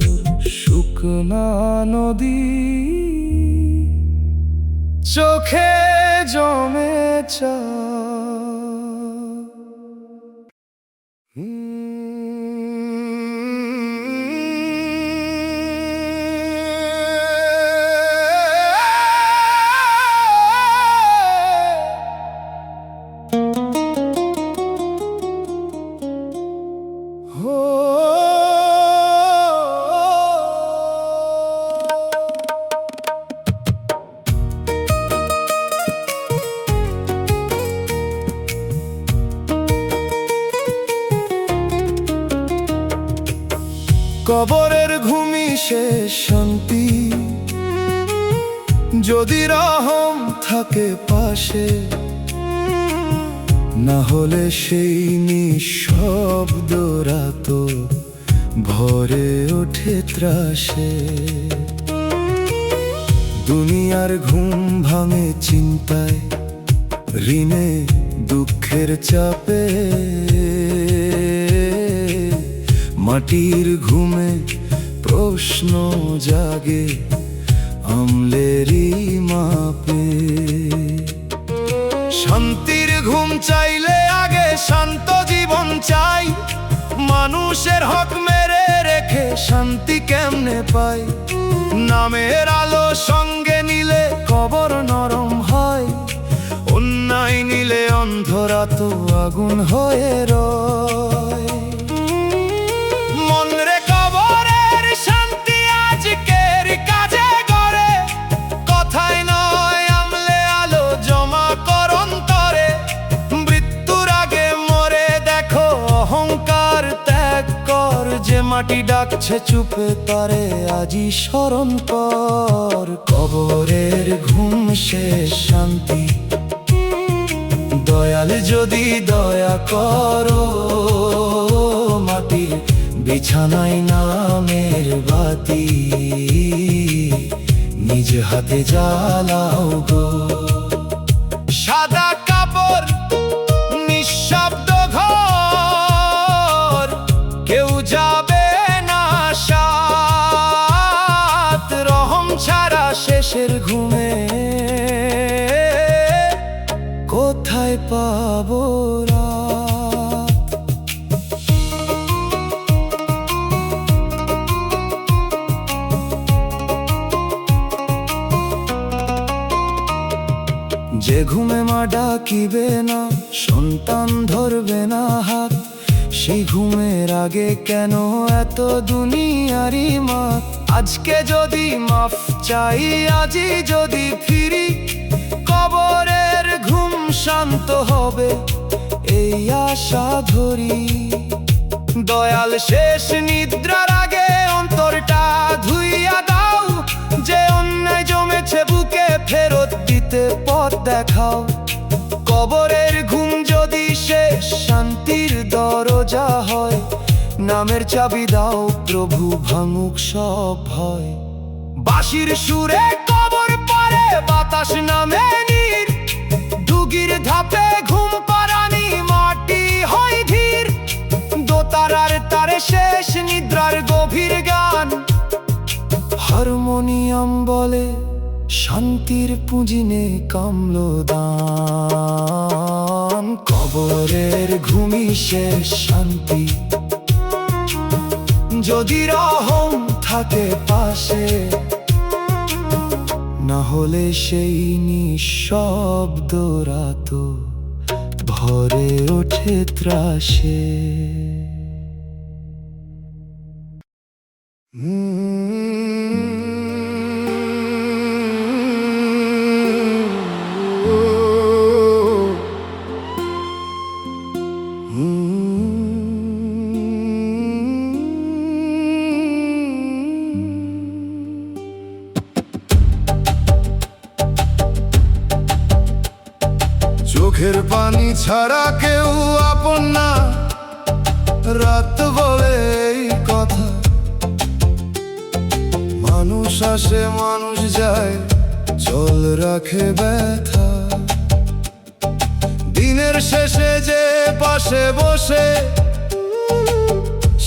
শুকনা নদী, চোখে জমে চা। কবরের ঘুমি শেষ শান্তি, যদি রহম থাকে পাশে। না হলে সেই নিঃশব্দ রাত ভরে ওঠে ত্রাসে। দুনিয়ার ঘুম ভাঙে চিন্তায়, ঋণে, দুঃখের চাপে। মাটির ঘুমে প্রশ্ন জাগে আমলেরই মাপে। শান্তির ঘুম চাইলে আগে শান্ত জীবন চাই। মানুষের হক মেরে রেখে শান্তি কেমনে পাই? নামের আলো সঙ্গে নিলে কবর নরম হয়, অন্যায় নিলে অন্ধরাত আগুন হয়ে রয়। মন রে কবরের শান্তি আজকের কাজে গড়ে, কথায় নয় আমলে আলো জমা কর অন্তরে। মৃত্যুর আগে মরে দেখো অহংকার ত্যাগ কর, যে মাটি ডাকছে চুপে তারে আজি স্মরণ কর। কবরের ঘুম শেষ শান্তি, দয়াল যদি দয়া করো। মাটির বিছানায় নামের বাতি নিজ হাতে জ্বালাও গো। সাদা কাপড় নিঃশব্দ ঘর, কেউ যাবে না সাথ। রহম ছাড়া শেষের ঘুমে কোথায় পাবো রাত? যে ঘুমে মা ডাকিবে না, সন্তান ধরবে না হাত, সেই ঘুমের আগে কেন এত দুনিয়ারি মাত? আজকে যদি মাফ চাই, আজই যদি ফিরি, কবরের ঘুম শান্ত হবে এই আশা ধরি। দয়াল শেষ নিদ্রার আগে অন্তরটা ধুইয়া দাও, যে অন্যায় জমেছে বুকে ফেরত দিতে পথ দেখাও। কবরের ঘুম যদি শেষ শান্তির দরজা হয়, নামের চাবি দাও প্রভু ভাঙুক সব ভয়। বাঁশির সুরে কবর পারে বাতাস নামে নীর, ডুগির ধাপে ঘুম পারানি মাটি হয় ধীর। দোতারার তারে শেষ নিদ্রার গভীর গান, হারমোনিয়াম বলে শান্তির পুঁজি নে কামল দান। কবরের ঘুমি শেষ শান্তি, যদি রহম থাকে পাশে। না হলে সেই নিঃশব্দ রাত ভরে ওঠে ত্রাসে। চোখের পানি ছাড়া কেউ আপন না, রাত বলে এই কথা। মানুষ আসে মানুষ যায়, চল রাখে ব্যথা। দিনের শেষে যে পাশে বসে,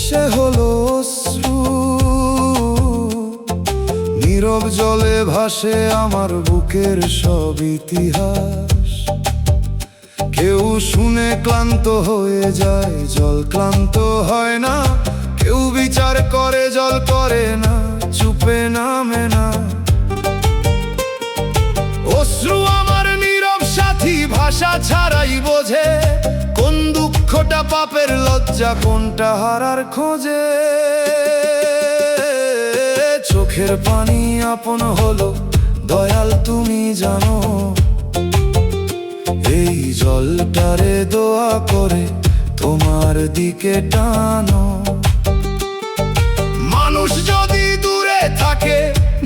সে হলো অশ্রু। নীরব জলে ভাসে আমার বুকের সব ইতিহাস। কেউ শুনে ক্লান্ত হয়ে যায়, জল ক্লান্ত হয় না। কেউ বিচার করে, জল করে না, চুপে নামে না। অশ্রু আমার নীরব সাথী, ভাষা ছাড়াই বোঝে কোন দুঃখটা পাপের লজ্জা, কোনটা হারার খোঁজে। চোখের পানি আপন হলো দয়াল তুমি জানো, এই জলটারে দোয়া করে তোমার দিকে টানো। মানুষ যদি দূরে থাকে,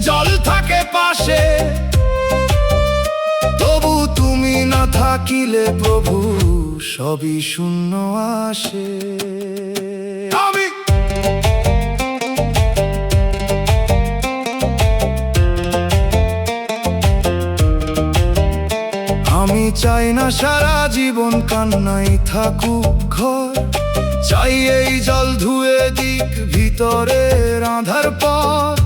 জল থাকে পাশে, তবু তুমি না থাকিলে প্রভু সবই শূন্য আসে। আমি চাই না সারা জীবন কান্নাই থাকুক ঘর, চাই এই জল ধুয়ে দিক ভিতরের আঁধার পথ।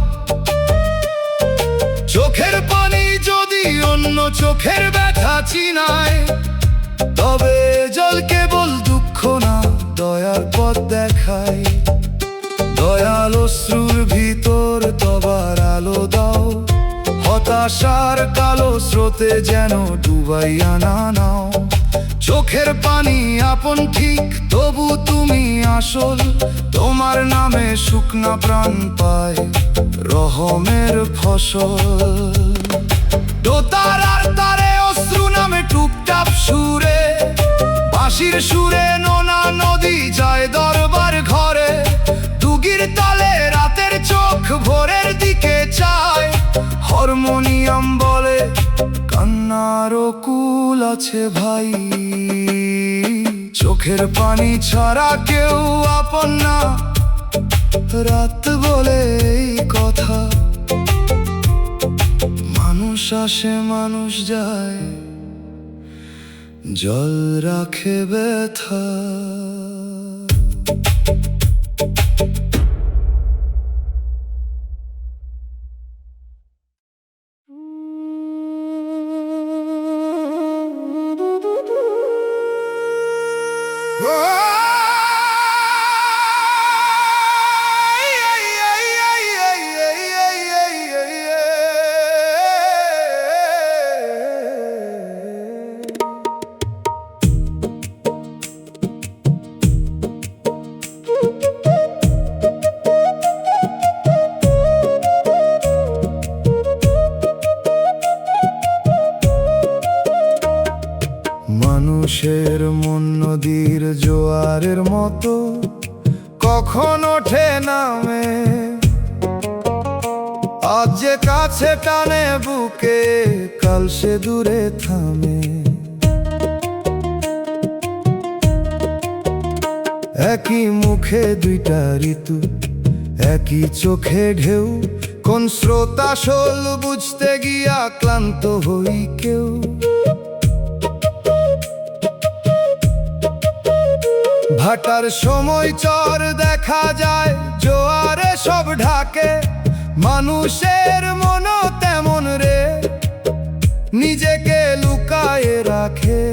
চোখের পানি যদি অন্য চোখের ব্যথা চিনায়, তবে জল কেবল দুঃখ না দয়ার পথ দেখায়। দয়াল অশ্রুর ভিতর তবার আলো দাও, হতাশার কালো স্রোতে যেন ডুবাইয়া না নাও। চোখের পানি আপন ঠিক, তবু তুমি আসল। তোমার নামে শুকনা প্রাণ পায় রহমের ফসল। দোতারার তারে অশ্রু নামে টুপটাপ সুরে, বাঁশির সুরে নোনা নদী যায় দরবার ঘরে। দুগির তালে রাতের চোখ ভোরের দিকে চায়, হারমোনিয়াম বলে কান্নার কুল আছে ভাই। চোখের পানি ছাড়া কেউ আপন না, রাত বলে এই কথা। মানুষ আসে মানুষ যায়, জল রাখে ব্যথা। মানুষের মন নদীর জোয়ারের মতো, কখন ওঠে নামে। আজ যে কাছে টানে বুকে, কাল সে দূরে থামে। একই মুখে দুইটা ঋতু, একই চোখে ঢেউ। কোন স্রোত আসল বুঝতে গিয়া ক্লান্ত হই কেউ। ভাটার সময় চর দেখা যায়, জোয়ারে সব ঢাকে। মানুষের মনও তেমন রে, নিজেকে লুকায়ে রাখে।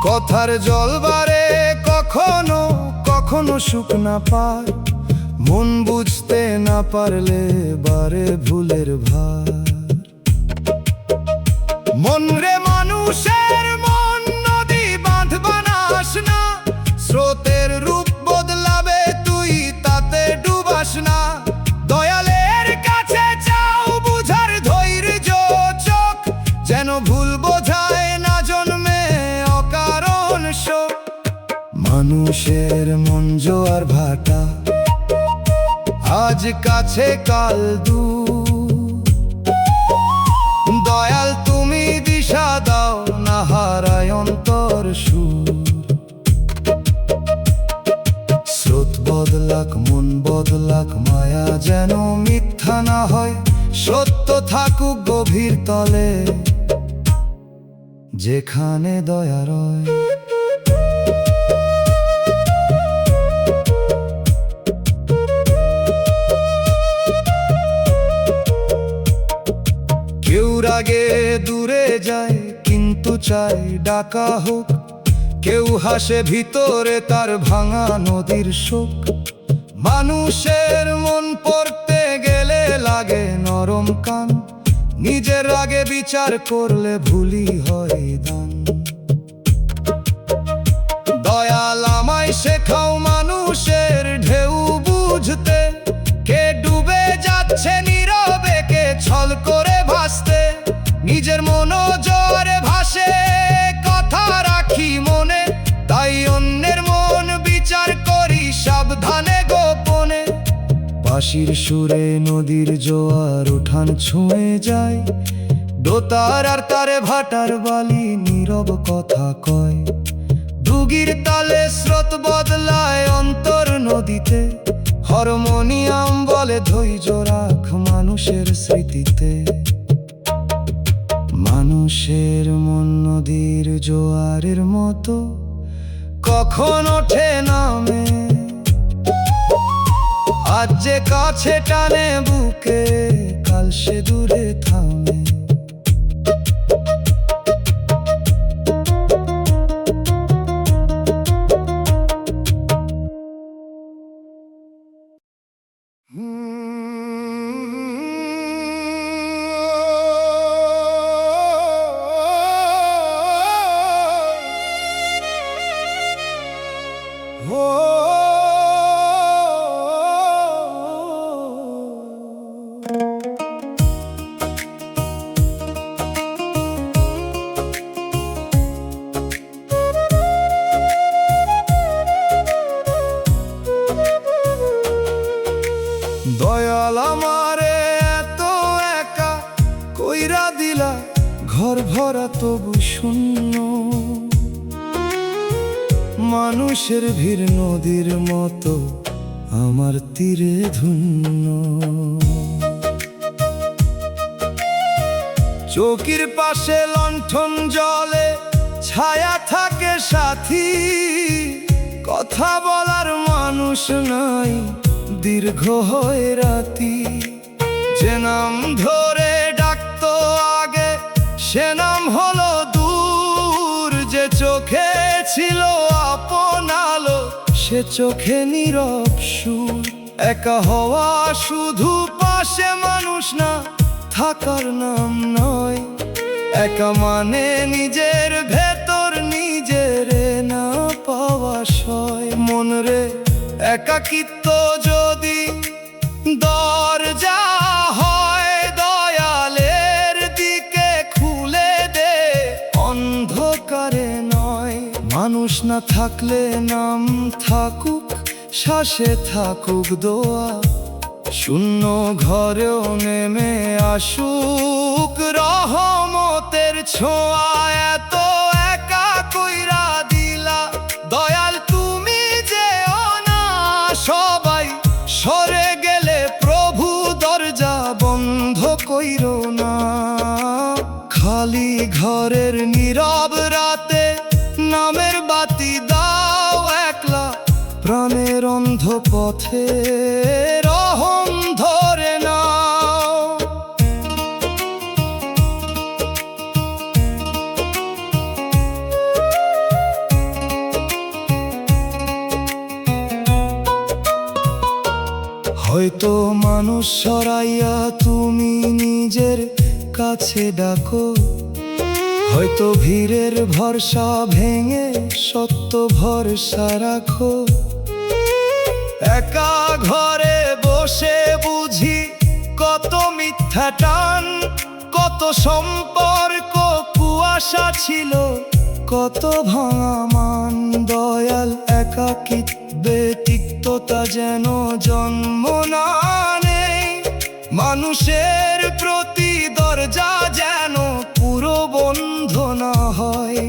কথার জল বারে কখনো কখনো শুকনা পায়। মন বুঝতে না পারলে বারে ভুলের ভার। মন রে মানুষের মন নদী বাঁধ বানাস না। স্রোতের রূপ বদলাবে তুই তাতে ডুবাস না। দয়ালের কাছে চাও বুঝার ধৈর্য চোখ, যেন ভুল বোঝায় না জন্মে অকারণ শোক। মানুষের মন জোয়ার ভাটা, আজ কাছে কাল দূর। দয়াল তুমি দিশা দাও না, হারায় অন্তর সুর। স্রোত বদলাক মন বদলাক, মায়া যেন মিথ্যা না হয়। সত্য থাকুক গভীর তলে, যেখানে দয়া রয়। কেউ রাগে দূরে যায় কিন্তু চাই ডাকা হোক। কেউ হাসে ভিতরে তার ভাঙা নদীর শোক। মানুষের মন পড়তে গেলে লাগে নরম কান। নিজের রাগে বিচার করলে ভুলই হয় দান। দয়াল আমায় শেখাও মানুষের ঢেউ বুঝতে। কে ডুবে যাচ্ছে নীরবে, কে ছল করে ভাসতে। নিজের মনোজরে ভাসে কথা রাখি মনে, তাই অন্যের মন বিচার করি সাবধানে গোপনে। বাঁশির সুরে নদীর জোয়ার উঠান ছুঁয়ে যায়, দোতার আর তারে ভাটার বালি নীরব কথা কয়, ডুগির তালে স্রোত বদলায় অন্তর নদীতে, হারমোনিয়াম বলে ধৈর্য রাখ মানুষের স্মৃতিতে। মানুষের মন নদীর জোয়ারের মতো কখন ওঠে নামে, আজ যে কাছে টানে বুকে কাল সে দূরে থামে। দয়াল আমারে এত একা কইরা দিলা, ঘর ভরা তবু শূন্য। মানুষের ভিড় নদীর মতো আমার তীরে ধুন্য। চৌকির পাশে লণ্ঠন জলে ছায়া থাকে সাথী, কথা বলার মানুষ নাই দীর্ঘ হয়ে রাতি। যে নাম ধরে ডাকতো আগে সে নাম হলো দূর, যে চোখে ছিল আপন আলো সে চোখে নীরব সুর। একা হওয়া শুধু পাশে মানুষ না থাকার নাম নয়, একা মানে নিজের ভেতর নিজের না পাওয়া সয়। মন রে একাকিত্ব যদি দরজা হয়, দয়ালের দিকে খুলে দে অন্ধকারে নয়। মানুষ না থাকলে নাম থাকুক, শ্বাসে থাকুক দোয়া, শূন্য ঘরেও নেমে আসুক রহমতের ছোঁয়া। এত একা কইরা দিলা দয়াল তুমি যেও না, সবাই সরে গেলে প্রভু দরজা বন্ধ কইরো না। খালি ঘরের নীরব রাতে নামের বাতি দাও একলা, প্রাণের অন্ধ পথে রহম ধরে নাও। হয়তো মানুষ সরাইয়া তুমি নিজের কাছে ডাকো, হয়তো ভিড়ের ভরসা ভেঙে সত্য ভরসা রাখো। একা ঘরে বসে বুঝি কত মিথ্যা টান, কত সম্পর্ক কুয়াশা ছিল, কত ভাঙা মান। দয়াল একাকিত্বে তিক্ততা যেন জন্ম না নেই, মানুষের প্রতি দরজা যেন পুরো বন্ধ না হয়।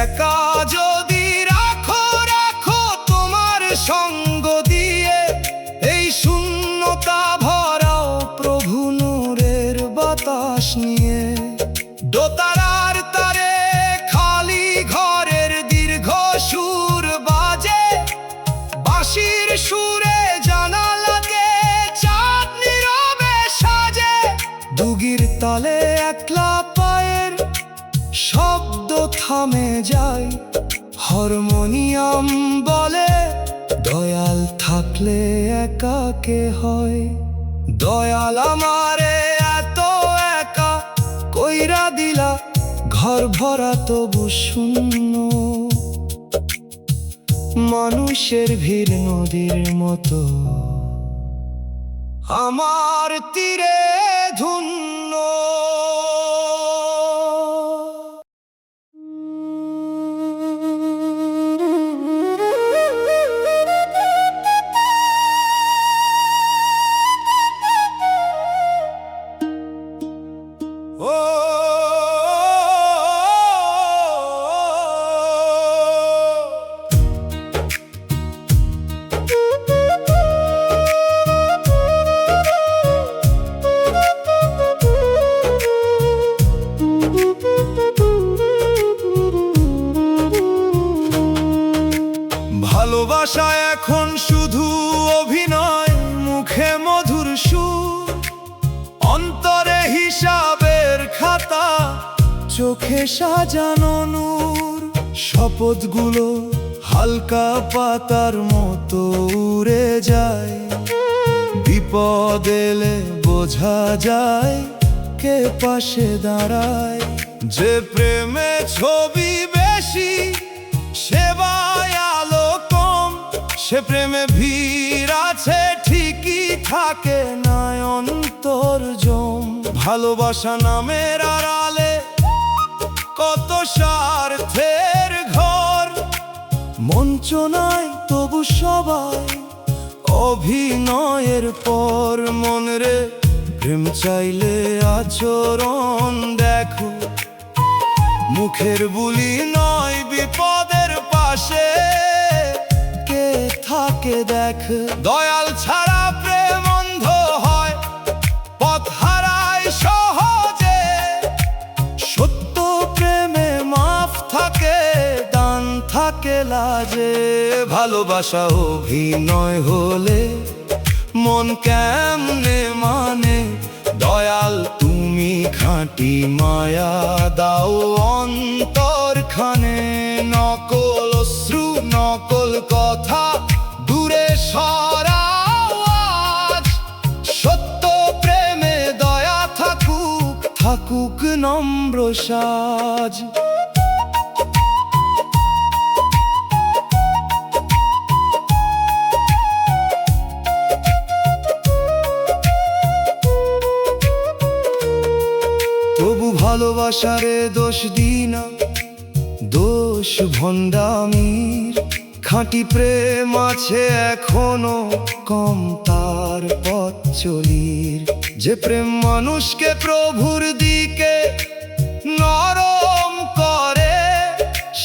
একা যদি রাখো রাখো তোমার সঙ্গ দিয়ে, এই শূন্যতা ভরাও প্রভু নূরের বাতাস নিয়ে। দোতারার তারে খালি ঘরের দীর্ঘ সুর বাজে, বাঁশির সুরে জানালাতে চাঁদ নীরবে সাজে। দুগির তালে একলা পায়ের শব্দ থামে যায়, হারমোনিয়াম বলে দয়াল থাকলে একা কে হয়। দয়াল আমারে এত একা কইরা দিলা, ঘর ভরা তবু শূন্য। মানুষের ভিড় নদীর মতো আমার তীরে ধুন্য। Oh ভালোবাসা এখন শুধু অভিনয়, মুখে মধুর সুর, অন্তরে হিসাবের খাতা, চোখে সাজানো নূর। শপথগুলো হালকা পাতার মতো উড়ে যায়, বিপদ এলে বোঝা যায় কে পাশে দাঁড়ায়। যে প্রেমে ছবি বেশি, সেবায় আলো কম, সে প্রেমে ভিড় আছে ঠিকই, থাকে না অন্তর জম। ভালোবাসা নামের আড়ালে কত স্বার্থের ঘর, মঞ্চ নাই তবু সবাই অভিনয়ের পর। মন রে প্রেম চাইলে আচরণ দেখো, মুখের বুলি নয়, বিপদের পাশে কে থাকে দেখ। দয়াল ছাড়া প্রেম অন্ধ হয়, পথ হারায় সহজে, সত্য প্রেমে মাফ থাকে, দান থাকে লাজে। ভালোবাসা অভিনয় হলে মন কেমনে মানে, দয়াল তুমি খাঁটি মায়া দাও অন্তরখানে। নকল অশ্রু নকল কথা দূরে সরাও আজ, সত্য প্রেমে দয়া থাকুক, থাকুক নম্র সাজ। তবু ভালোবাসারে দোষ দিনা, দোষ ভণ্ডামির। খাঁটি প্রেম আছে এখনো কম তার পথ চলির। যে প্রেম মানুষকে প্রভুর দিকে নরম করে,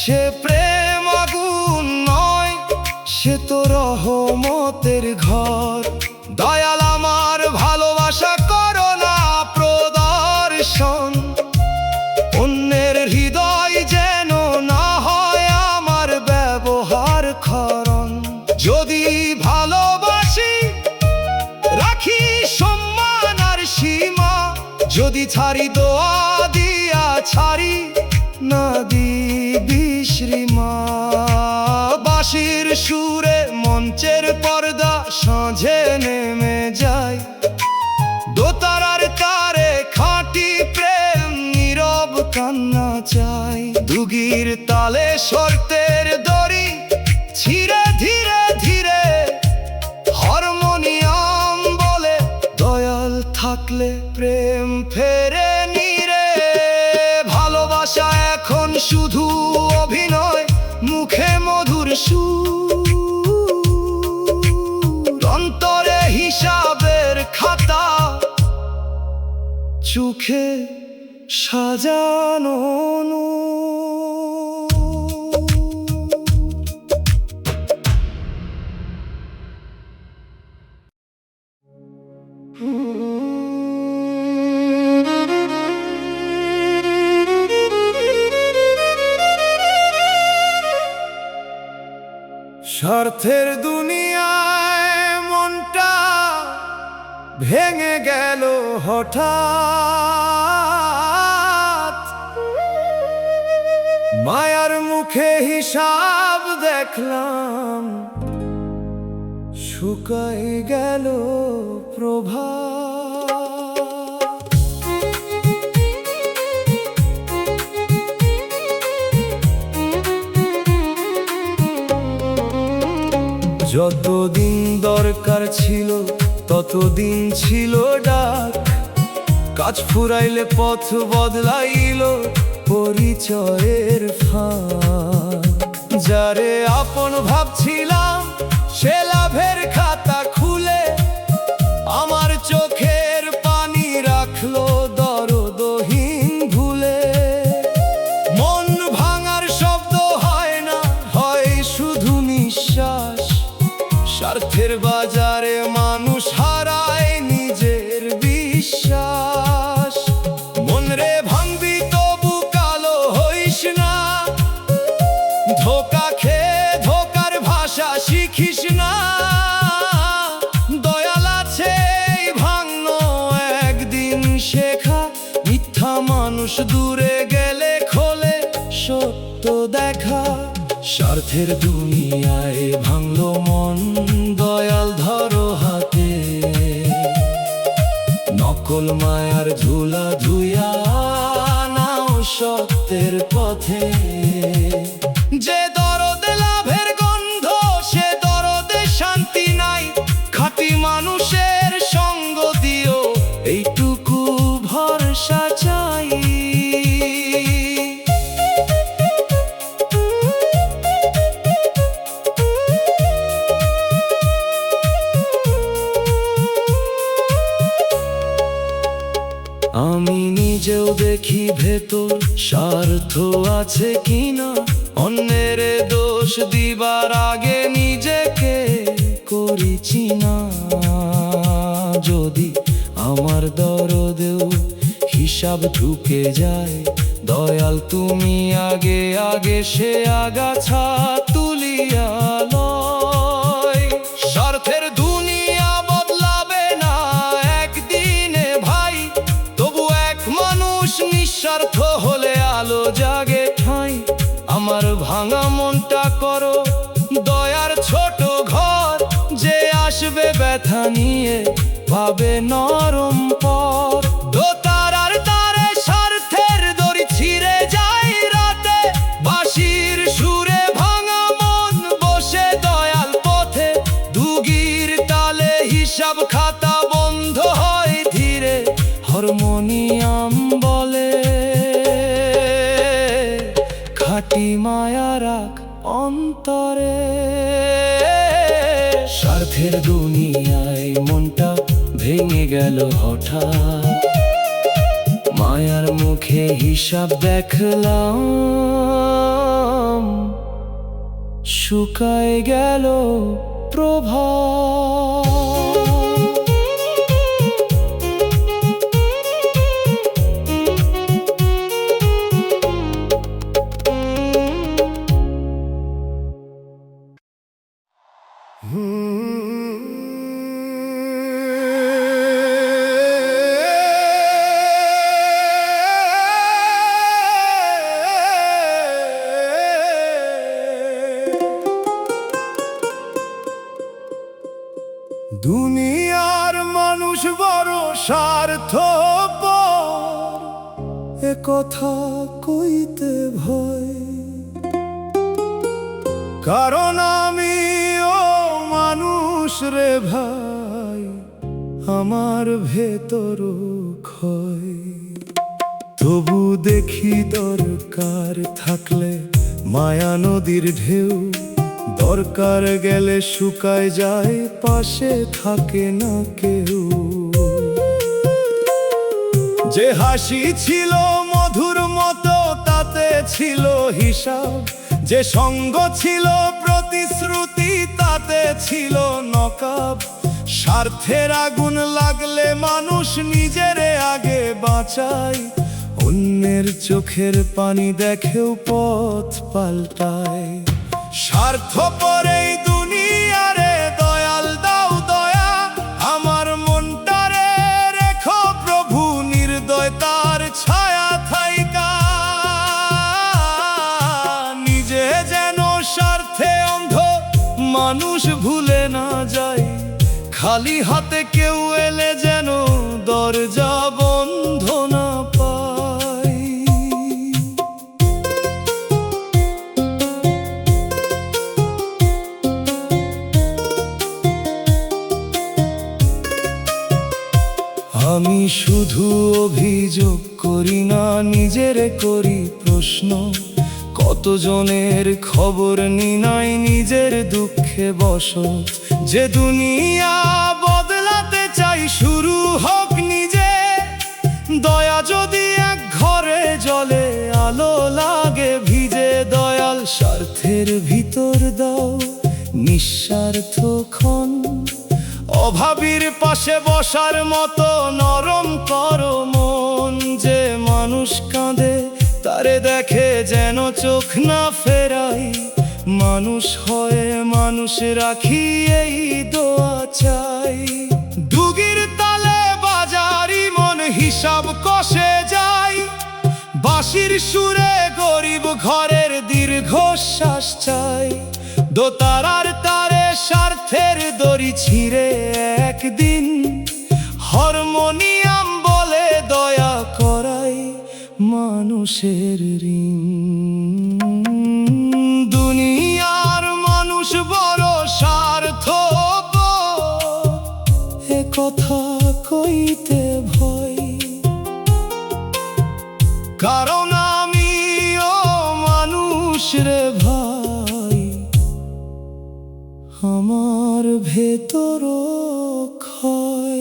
সে প্রেম আগুন নয়, সে তো রহমতের ঘর। দয়াল আমার ভালোবাসা করো না প্রদর্শন, অন্যের হৃদয় যেন না হয় আমার ব্যবহার ক্ষরণ। যদি ভালোবাসি রাখি সম্মান আর সীমা, যদি ছাড়ি দোয়া দিয়া ছাড়ি না দি বিশ্রিমা। বাঁশির সুরে মঞ্চের পর্দা সাঁঝে নেমে যায়, দোতারার তারে খাঁটি প্রেম নীরব কান্না চাই। দুগির তালে শর্তের দড়ি ছিঁড়ে ধীরে ধীরে হারমোনিয়াম বলে, দয়াল থাকলে প্রেম ফেরে নিরে। ভালোবাসা এখন শুধু অভিনয়, মুখে মধুর সুর, অন্তরে হিসাবের খাতা, চোখে সাজানো স্বার্থের দুনিয়ায় মনটা ভেঙে গেল হঠাৎ, মায়ার মুখে হিসাব দেখলাম শুকাই গেল প্রভাত। যতদিন দরকার ছিল ততদিন ছিল ডাক, কাজ ফুরাইলে পথ বদলাইল পরিচয়ের ফাঁক। যারে আপন ভাবছিলাম সে লাভের খাতা খুলে, আমার চোখের পানি রাখলো দরদহীন ভুলে। মন ভাঙার শব্দ হয় না, হয় শুধু নিঃশ্বাস। স্বার্থের বাজারে মানুষ হারায় নিজের বিশ্বাস। মন রে ভাঙবি তবু কালো হইস না, ধোকা খেয়ে ধোকার ভাষা স্বার্থের দুনিয়ায় ভাঙলো মন, দয়াল ধরো হাতে, নকল মায়ার ঝুলা ধুইয়া নাও সত্যের পথে। যে দরদে লাভের গন্ধ, সে দরদে শান্তি নাই, খাঁটি মানুষের সঙ্গ দিও, এইটুকু ভরসা চাই। আমি নিজেও দেখি ভেতর স্বার্থ আছে কিনা, অন্যের দোষ দিবার আগে নিজেকে করি চিনা। যদি আমার দরদেও হিসাব ঢুকে যায়, দয়াল তুমি আগে আগে সে আগাছা তুলিয়া লয়। স্বার্থের দুনিয়া বদলাবে না একদিনে ভাই, তবু এক মানুষ নিঃস্বার্থ হলে আলো জাগে ঠাঁই। আমার ভাঙা মনটা করো দয়ার ছোট ঘর, যে আসবে ব্যথা নিয়ে পাবে নরম পর। দোতারার তারে স্বার্থের দড়ি ছিঁড়ে যায় রাতে, বাঁশির সুরে ভাঙা মন বসে দয়াল পথে। দুগির তালে হিসাব খাতা বন্ধ হয় ধীরে, হারমোনিয়াম বলে খাঁটি মায়া রাখ অন্তরে। স্বার্থের দুনিয়ায় মনটা ভেঙে গেল হঠাৎ, মায়ার মুখে হিসাব দেখলাম, শুকায় গেল প্রভাত। দুনিয়ার মানুষ বড় স্বার্থপর, এ কথা কইতে ভয়, কারণ আমিও মানুষ রে ভাই, আমার ভেতর ক্ষয়। তবু দেখি দরকার থাকলে মায়া নদীর ঢেউ, দরকার গেলে শুকায় যায়, পাশে থাকে না কেউ। যে হাসি ছিল মধুর মতো তাতে ছিল হিসাব, যে সঙ্গ ছিল প্রতিশ্রুতি তাতে ছিল নকাব। স্বার্থের আগুন লাগলে মানুষ নিজেরে আগে বাঁচায়, অন্যের চোখের পানি দেখেও পথ পাল্টায়। স্বার্থপর এই দুনিয়ারে দয়াল দাও দয়া, আমার মনটারে রেখো প্রভু নির্দয়তার ছায়া থাইকা। নিজে যেন স্বার্থে অন্ধ মানুষ ভুলে না যায়, খালি হাতে কেউ এলে যেন দরজা বন্ধ না পায়। আমি শুধু অভিযোগ করি না, নিজেরে করি প্রশ্ন, কতজনের খবর নি নাই নিজের দুঃখে বসত। যে দুনিয়া বদলাতে চাই শুরু হোক নিজে, দয়া যদি এক ঘরে জলে আলো লাগে ভিজে। দয়াল স্বার্থের ভিতর দাও নিঃস্বার্থ ক্ষণ, অভাবীর পাশে বসার মতো নরম করো মন। যে মানুষ কাঁদে তারে দেখে যেন চোখ না ফেরাই, মানুষ হয়ে মানুষ রাখি এই দোয়া চাই। দুগির তালে বাজারি মন হিসাব কষে যায়, বাঁশির সুরে গরিব ঘরের দীর্ঘশ্বাস চাই, দোতারার তারে স্বার্থের দড়ি ছিঁড়ে একদিন হারমোনিয়াম বলে দয়া করাই মানুষের ঋণ। দুনিয়ার মানুষ বড় স্বার্থপর, এ কথা কইতে ভয়, কারণ আমিও মানুষ রে ভাই, আমার ভেতরও ক্ষয়।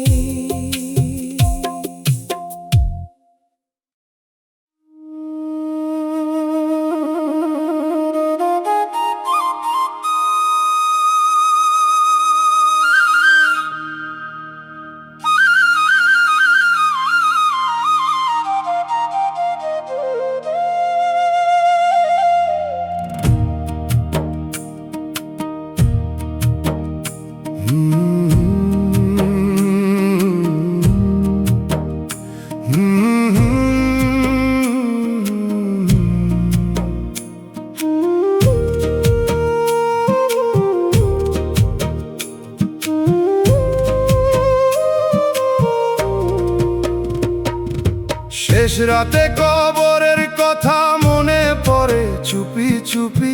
শেষ রাতে কবরের কথা মনে পড়ে চুপি চুপি,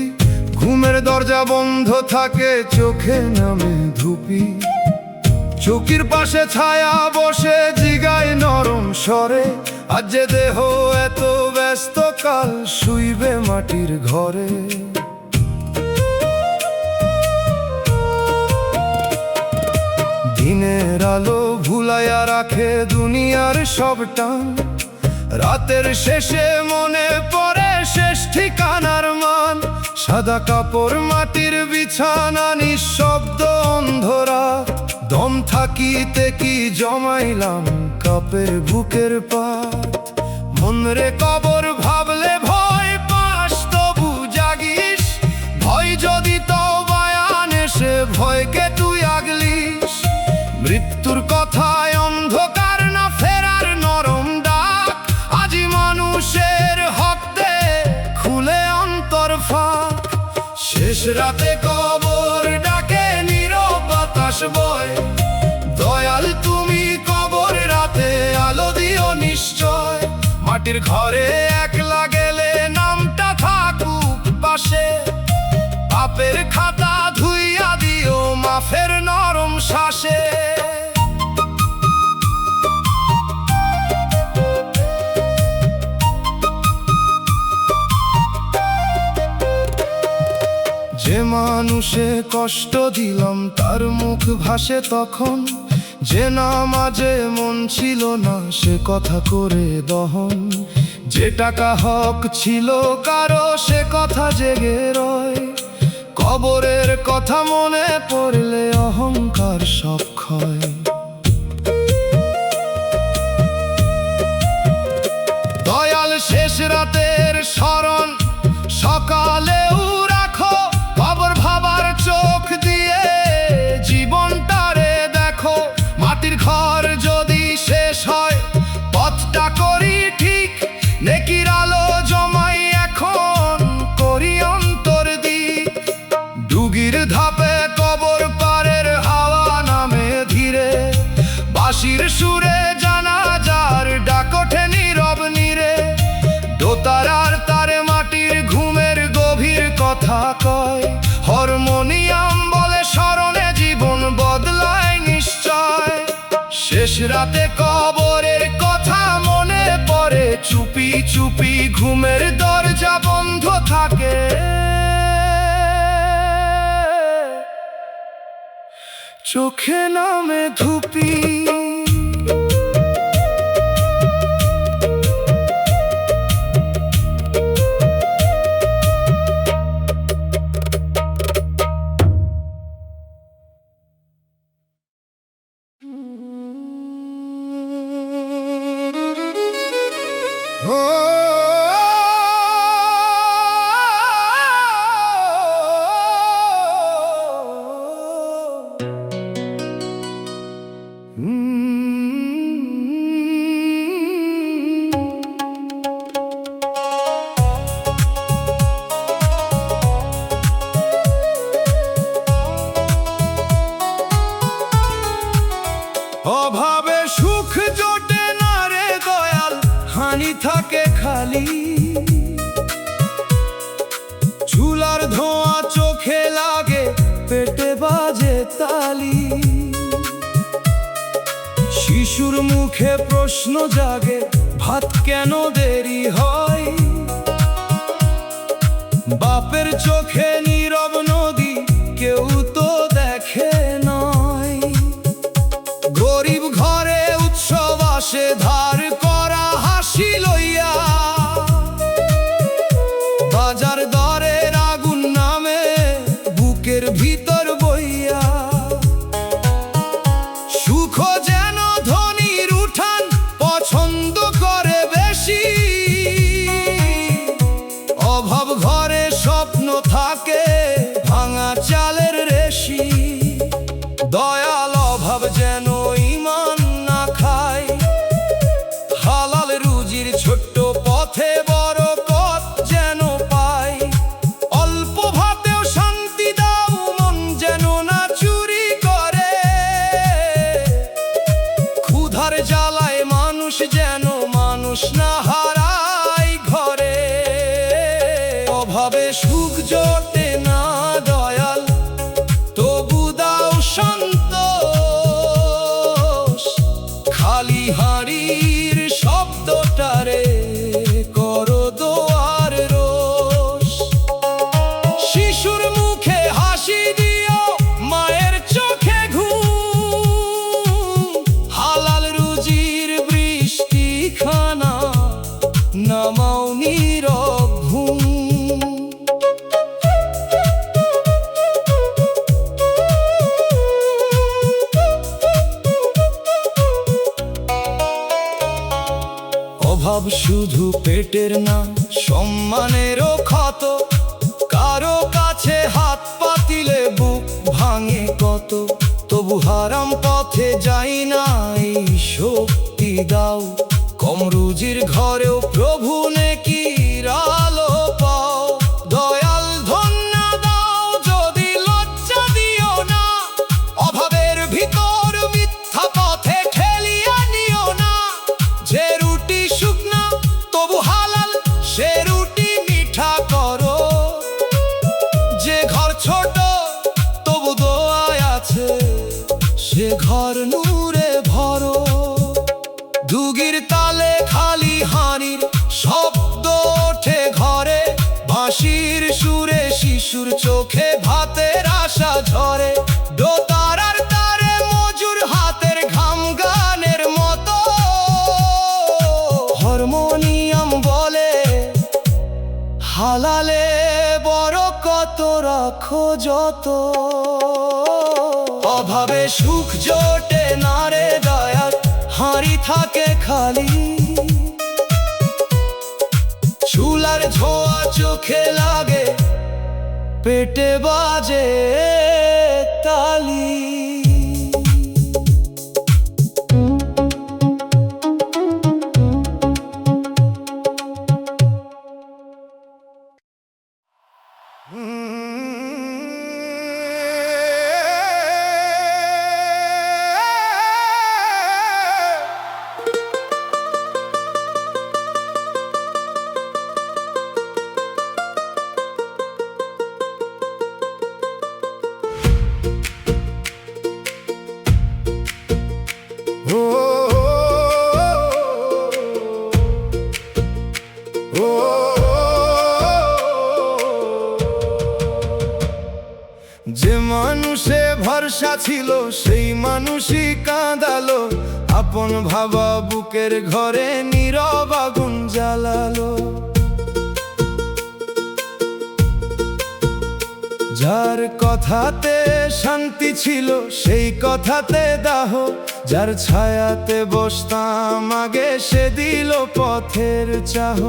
ঘুমের দরজা বন্ধ থাকে, চোখে নামে ধুপি। চৌকির পাশে ছায়া বসে জিগায় নরম স্বরে, আজ যে দেহ এত ব্যস্ত, কাল শুইবে মাটির ঘরে। দিনের আলো ভুলাইয়া রাখে দুনিয়ার সব টান, রাতের শেষে মনে পড়ে শেষ ঠিকানার মান। সাদা কাপড় মাটির বিছানা, নিঃশব্দ অন্ধরাত, দম থাকিতে কি জমাইলাম কাপের বুকের পাত। মন রে কবর ভাবলে ভয় পাস, তবু জাগিস, ভয় যদি তওবায়ান এসে ভয়কে তুই আগলিস। মৃত্যুর কথায় অন্ধকার না ফেরার নরম ডাক, আজি মানুষের হক দে খুলে অন্তর ফাঁক। শেষ রাতে কবর ডাকে, নীরব বাতাস বয়, দয়াল তুমি কবর রাতে আলো দিও নিশ্চয়। মাটির ঘরে একলা গেলে নামটা থাকুক পাশে, পাপের খাতা ধুইয়া দিও মাফের নরম শ্বাসে। যে মানুষে কষ্ট দিলাম তার মুখ ভাসে তখন, যে নামাজে মন ছিল না সে কথা করে দহন। যে টাকা হক ছিল কারো সে কথা জেগে রয়, কবরের কথা মনে পড়লে অহংকার সব ক্ষয়। দয়াল শেষ রাতের স্মরণ সকালেও রাখো, কবর ভাবার চোখ দিয়ে জীবনটারে দেখো। মাটির ঘর যদি শেষ হয় পথটা করি ঠিক, নেকির আলো জমাই এখন করি অন্তর দিক। ডুগির ধাপে কবর পারের হাওয়া নামে ধীরে, বাঁশির সুরে জানাজার ডাক ওঠে নীরব নীরে। দোতারার তারে মাটির ঘুমের গভীর কথা কয়, হারমোনিয়াম বলে স্মরণে জীবন বদলায় নিশ্চয়। শেষ রাতে কবরের কথা মনে পড়ে চুপি চুপি, ঘুমের দরজা বন্ধ থাকে, চোখে নামে ধুপি। শিশুর মুখে প্রশ্ন জাগে, ভাত কেন দেরি হয়? বাপের চোখে নীরব নদী, কেউ তো দেখে নয়। গরিব ঘরে উৎসব আসে, ধার করা হাসি লইয়া। বাজার দরের আগুন নামে বুকের ভিতর বইয়া। সুখ যেন ধনীর উঠান পছন্দ করে বেশি। অভাব ঘরে স্বপ্ন থাকে ভাঙা চালের রেশি। দয়াল অভাব যেন ঈমান না খায়, হালাল রুজির ছোট্ট পথে বরকত যেন পায়। অল্প ভাতেও শান্তি দাও, মন যেন না চুরি করে। ক্ষুধার জ্বালায় মানুষ যেন মানুষ না হারায় ঘরে। অভাবে সুখ জোটে না দয়াল, তবু দাও সন্তোষ। খালি হাঁড়ির শব্দটারে করো দোয়ার রোষ। শিশুর মুখে হাসি দিও, মায়ের চোখে ঘুম। হালাল রুজির বৃষ্টি খানা নামাও নীরব ঘুম। অভাব শুধু পেটের না, সম্মানেরও ক্ষত। কারো কাছে হাত পাতিলে বুক ভাঙে কত। তবু হারাম পথে যাই না, এই শক্তি দাও। কম রুজির ঘরেও প্রভু নেকির আলো পাও। দয়াল ধন্য দাও, যদি লজ্জা দিও না। অভাবের ভিতর মিথ্যা পথে ঠেলিয়া নিও না। যে রুটি শুকনা তবু হালাল, সে রুটি মিঠা করো। যে ঘর ছোট তবু দোয়ায় আছে, সে ঘর নূরে ভরো। দুগির তালে খালি হাঁড়ির শব্দ ওঠে ঘরে। বাঁশির সুরে শিশুর চোখে ভাতের আশা ঝরে। দোতারার তারে মজুর হাতের ঘাম গানের মতো। হারমোনিয়াম বলে হালালে বরকত রাখো যত। অভাবে সুখ জোটে না রে দয়াল, হাঁড়ি থাকে খালি। চুলার ছোঁয়া চোখে লাগে, পেটে বাজে তালি। যে মানুষে ভরসা ছিল, সেই মানুষই কাঁদালো। আপন ভাবা বুকের ঘরে নীরব আগুন জ্বালালো। যার কথাতে শান্তি ছিল, সেই কথাতে দাহ। যার ছায়াতে বসতাম আগে, সে দিল পথের চাহ।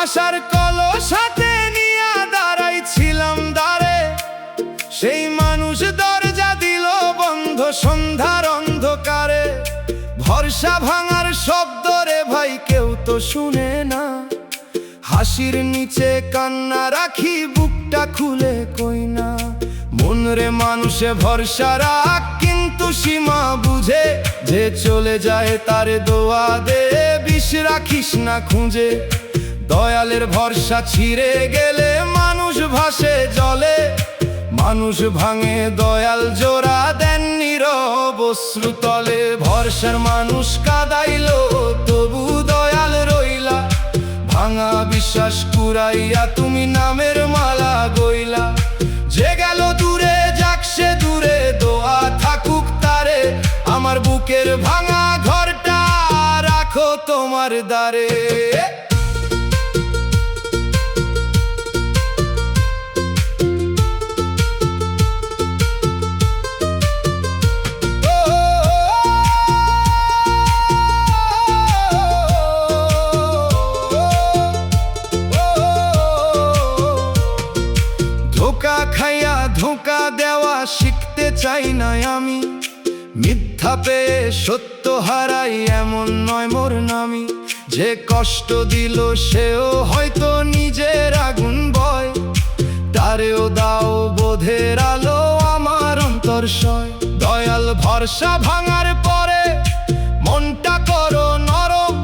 আশার কলসাতে নিয়া দাঁড়াইছিলাম দাঁড়ে, সেই মানুষ দরজা দিল বন্ধ সন্ধ্যার অন্ধকারে। ভরসা ভাঙার শব্দ রে ভাই, কেউ তো শুনে না। হাসির নিচে কান্না রাখি, বুকটা খুলে কই না। মন রে মানুষে ভরসা রাখ, কিন্তু সীমা বুঝে। যে চলে যায় তারে দোয়া দে, বিষ রাখিস না খুঁজে। দয়ালের ভরসা ছিঁড়ে গেলে মানুষ ভাসে জলে। মানুষ ভাঙে দয়াল জোড়া দেন নীরব অশ্রুতলে ভরসার মানুষ কাঁদাইলো, তবু দয়াল রইলা। ভাঙা বিশ্বাস কুড়াইয়া তুমি নামের মালা গইলা। যে গেল দূরে যাক সে দূরে, দোয়া থাকুক তারে। আমার বুকের ভাঙা ঘরটা রাখো তোমার দ্বারে। ধোঁকা খাইয়া ধোঁকা দেওয়া শিখতে চাই না আমি। মিথ্যা পেয়ে সত্য হারাই এমন নয় মোর নামি। যে কষ্ট দিল সেও হয়তো নিজের আগুন বয়, তারেও দাও বোধের আলো আমার অন্তর সয়। দয়াল ভরসা ভাঙার পরে মনটা করো নরম।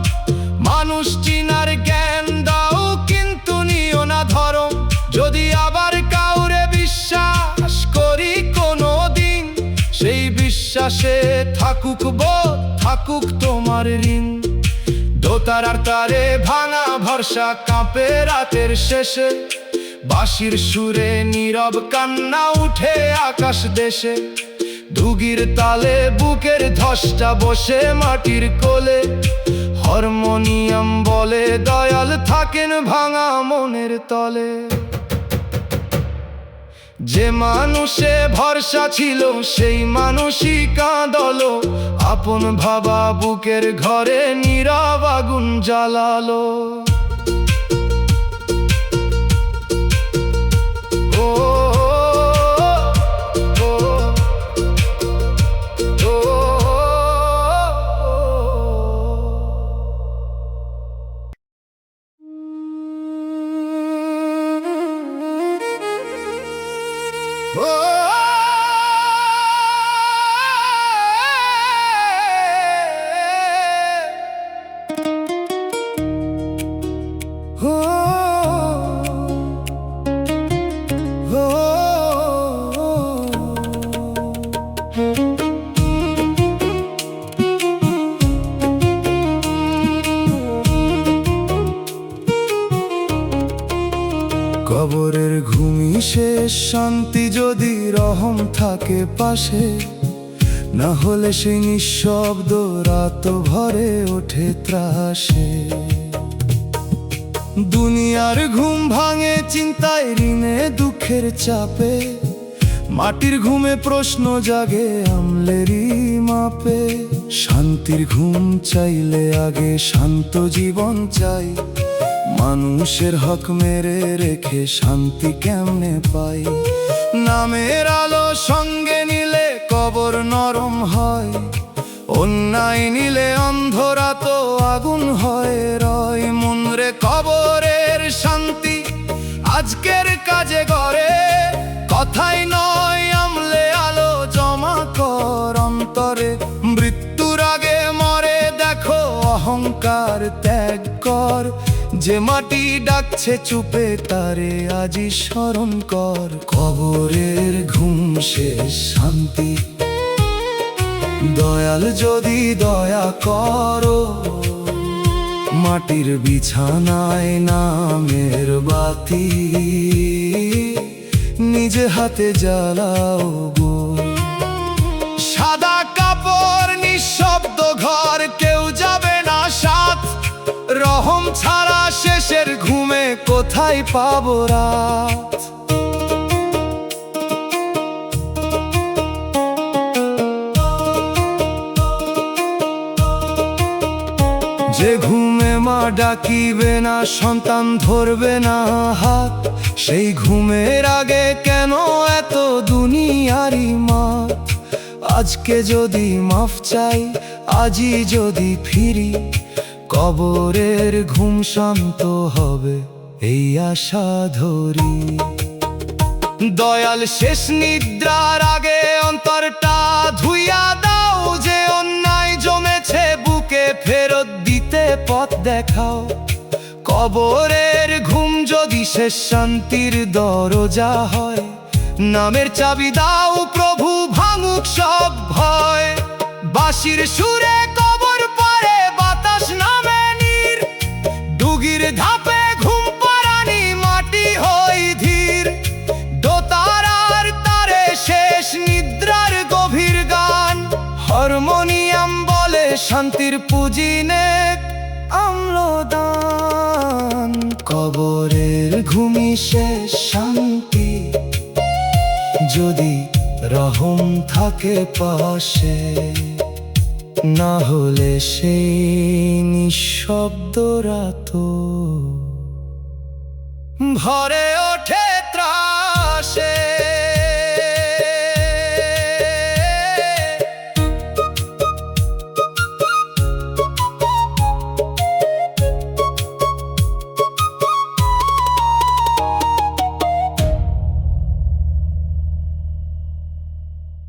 মানুষ চিনার জ্ঞান দাও কিন্তু নিও না ধরম। যদি আবার কাউরে বিশ্বাস করি কোনো দিন, সেই বিশ্বাসে থাকুক বোধ থাকুক তোমার ঋণ। দোতারার তারে ভাঙা ভরসা কাঁপে রাতের শেষে। বাঁশির সুরে নীরব কান্না উঠে আকাশ দেশে। দুগির তালে বুকের ধসটা বসে মাটির কোলে। হারমোনিয়াম বলে দয়াল থাকেন ভাঙা মনের তলে। যে মানুষে ভরসা ছিল সেই মানুষই কাঁদলো। আপন ভাবা বুকের ঘরে নীরব আগুন জ্বালালো। ও ও ও কবরের ঘুমি শেষ শান্তি যদি রহম থাকে পাশে। না হলে সেই নিঃশব্দ রাত ভরে ওঠে ত্রাসে। দুনিয়ার ঘুম ভাঙে চিন্তায় ঋণে দুঃখের চাপে। মাটির ঘুমে প্রশ্ন জাগে আমলেরই মাপে। শান্তির ঘুম চাইলে আগে শান্ত জীবন চাই। মানুষের হক মেরে রেখে শান্তি কেমনে পাই। নামের আলো সঙ্গে নিলে কবর নরম হয়। অন্যায় নিলে অন্ধরা তো আগুন হয় রয়। মনরে কবরের শান্তি আজকের কাজে গড়ে। কথাই নয় আমলে আলো জমা কর অন্তরে। মৃত্যুর আগে মরে দেখো অহংকার ত্যাগ কর। যে মাটি ডাকছে চুপে তারে আজি স্মরণ কর। কবরের ঘুম শেষ শান্তি দয়াল যদি দয়া করো। মাটির বিছানায় নামের বাতি নিজে হাতে জ্বালাও গো। সাদা কাপড় নিঃশব্দ ঘর কেউ যাবে না সাথ। রহম ছাড়া শেষের ঘুমে কোথায় পাবো রাত। যে ঘুমে মা ডাকিবে না সন্তান ধরবে না হাত। সেই ঘুমের আগে কেন এত দুনিয়ারি মাত। আজকে যদি মাফ চাই আজই যদি ফিরি। কবরের ঘুম শান্ত হবে এই আশা ধরি। দয়াল শেষ নিদ্রার আগে অন্তরটা ধুইয়া দাও। যে অন্যায় জমেছে বুকে ফেরত দিতে পথ দেখাও। কবরের ঘুম যদি শেষ শান্তির দরজা হয়। নামের চাবি দাও প্রভু ভাঙুক সব ভয়। বাঁশির সুরে কবর পারে বাতাস নামে নীর, ডুগির ধাপে ঘুম পাড়ানি মাটি হই ধীর, দোতারার তারে শেষ নিদ্রার গভীর গান, হারমোনিয়াম বলে শান্তির পুজিনে আম্লদান, কবরের ঘুমি শেষ শান্তি, যদি রহম থাকে পাশে, না হলে সেই নিঃশব্দ রাত ভরে ওঠে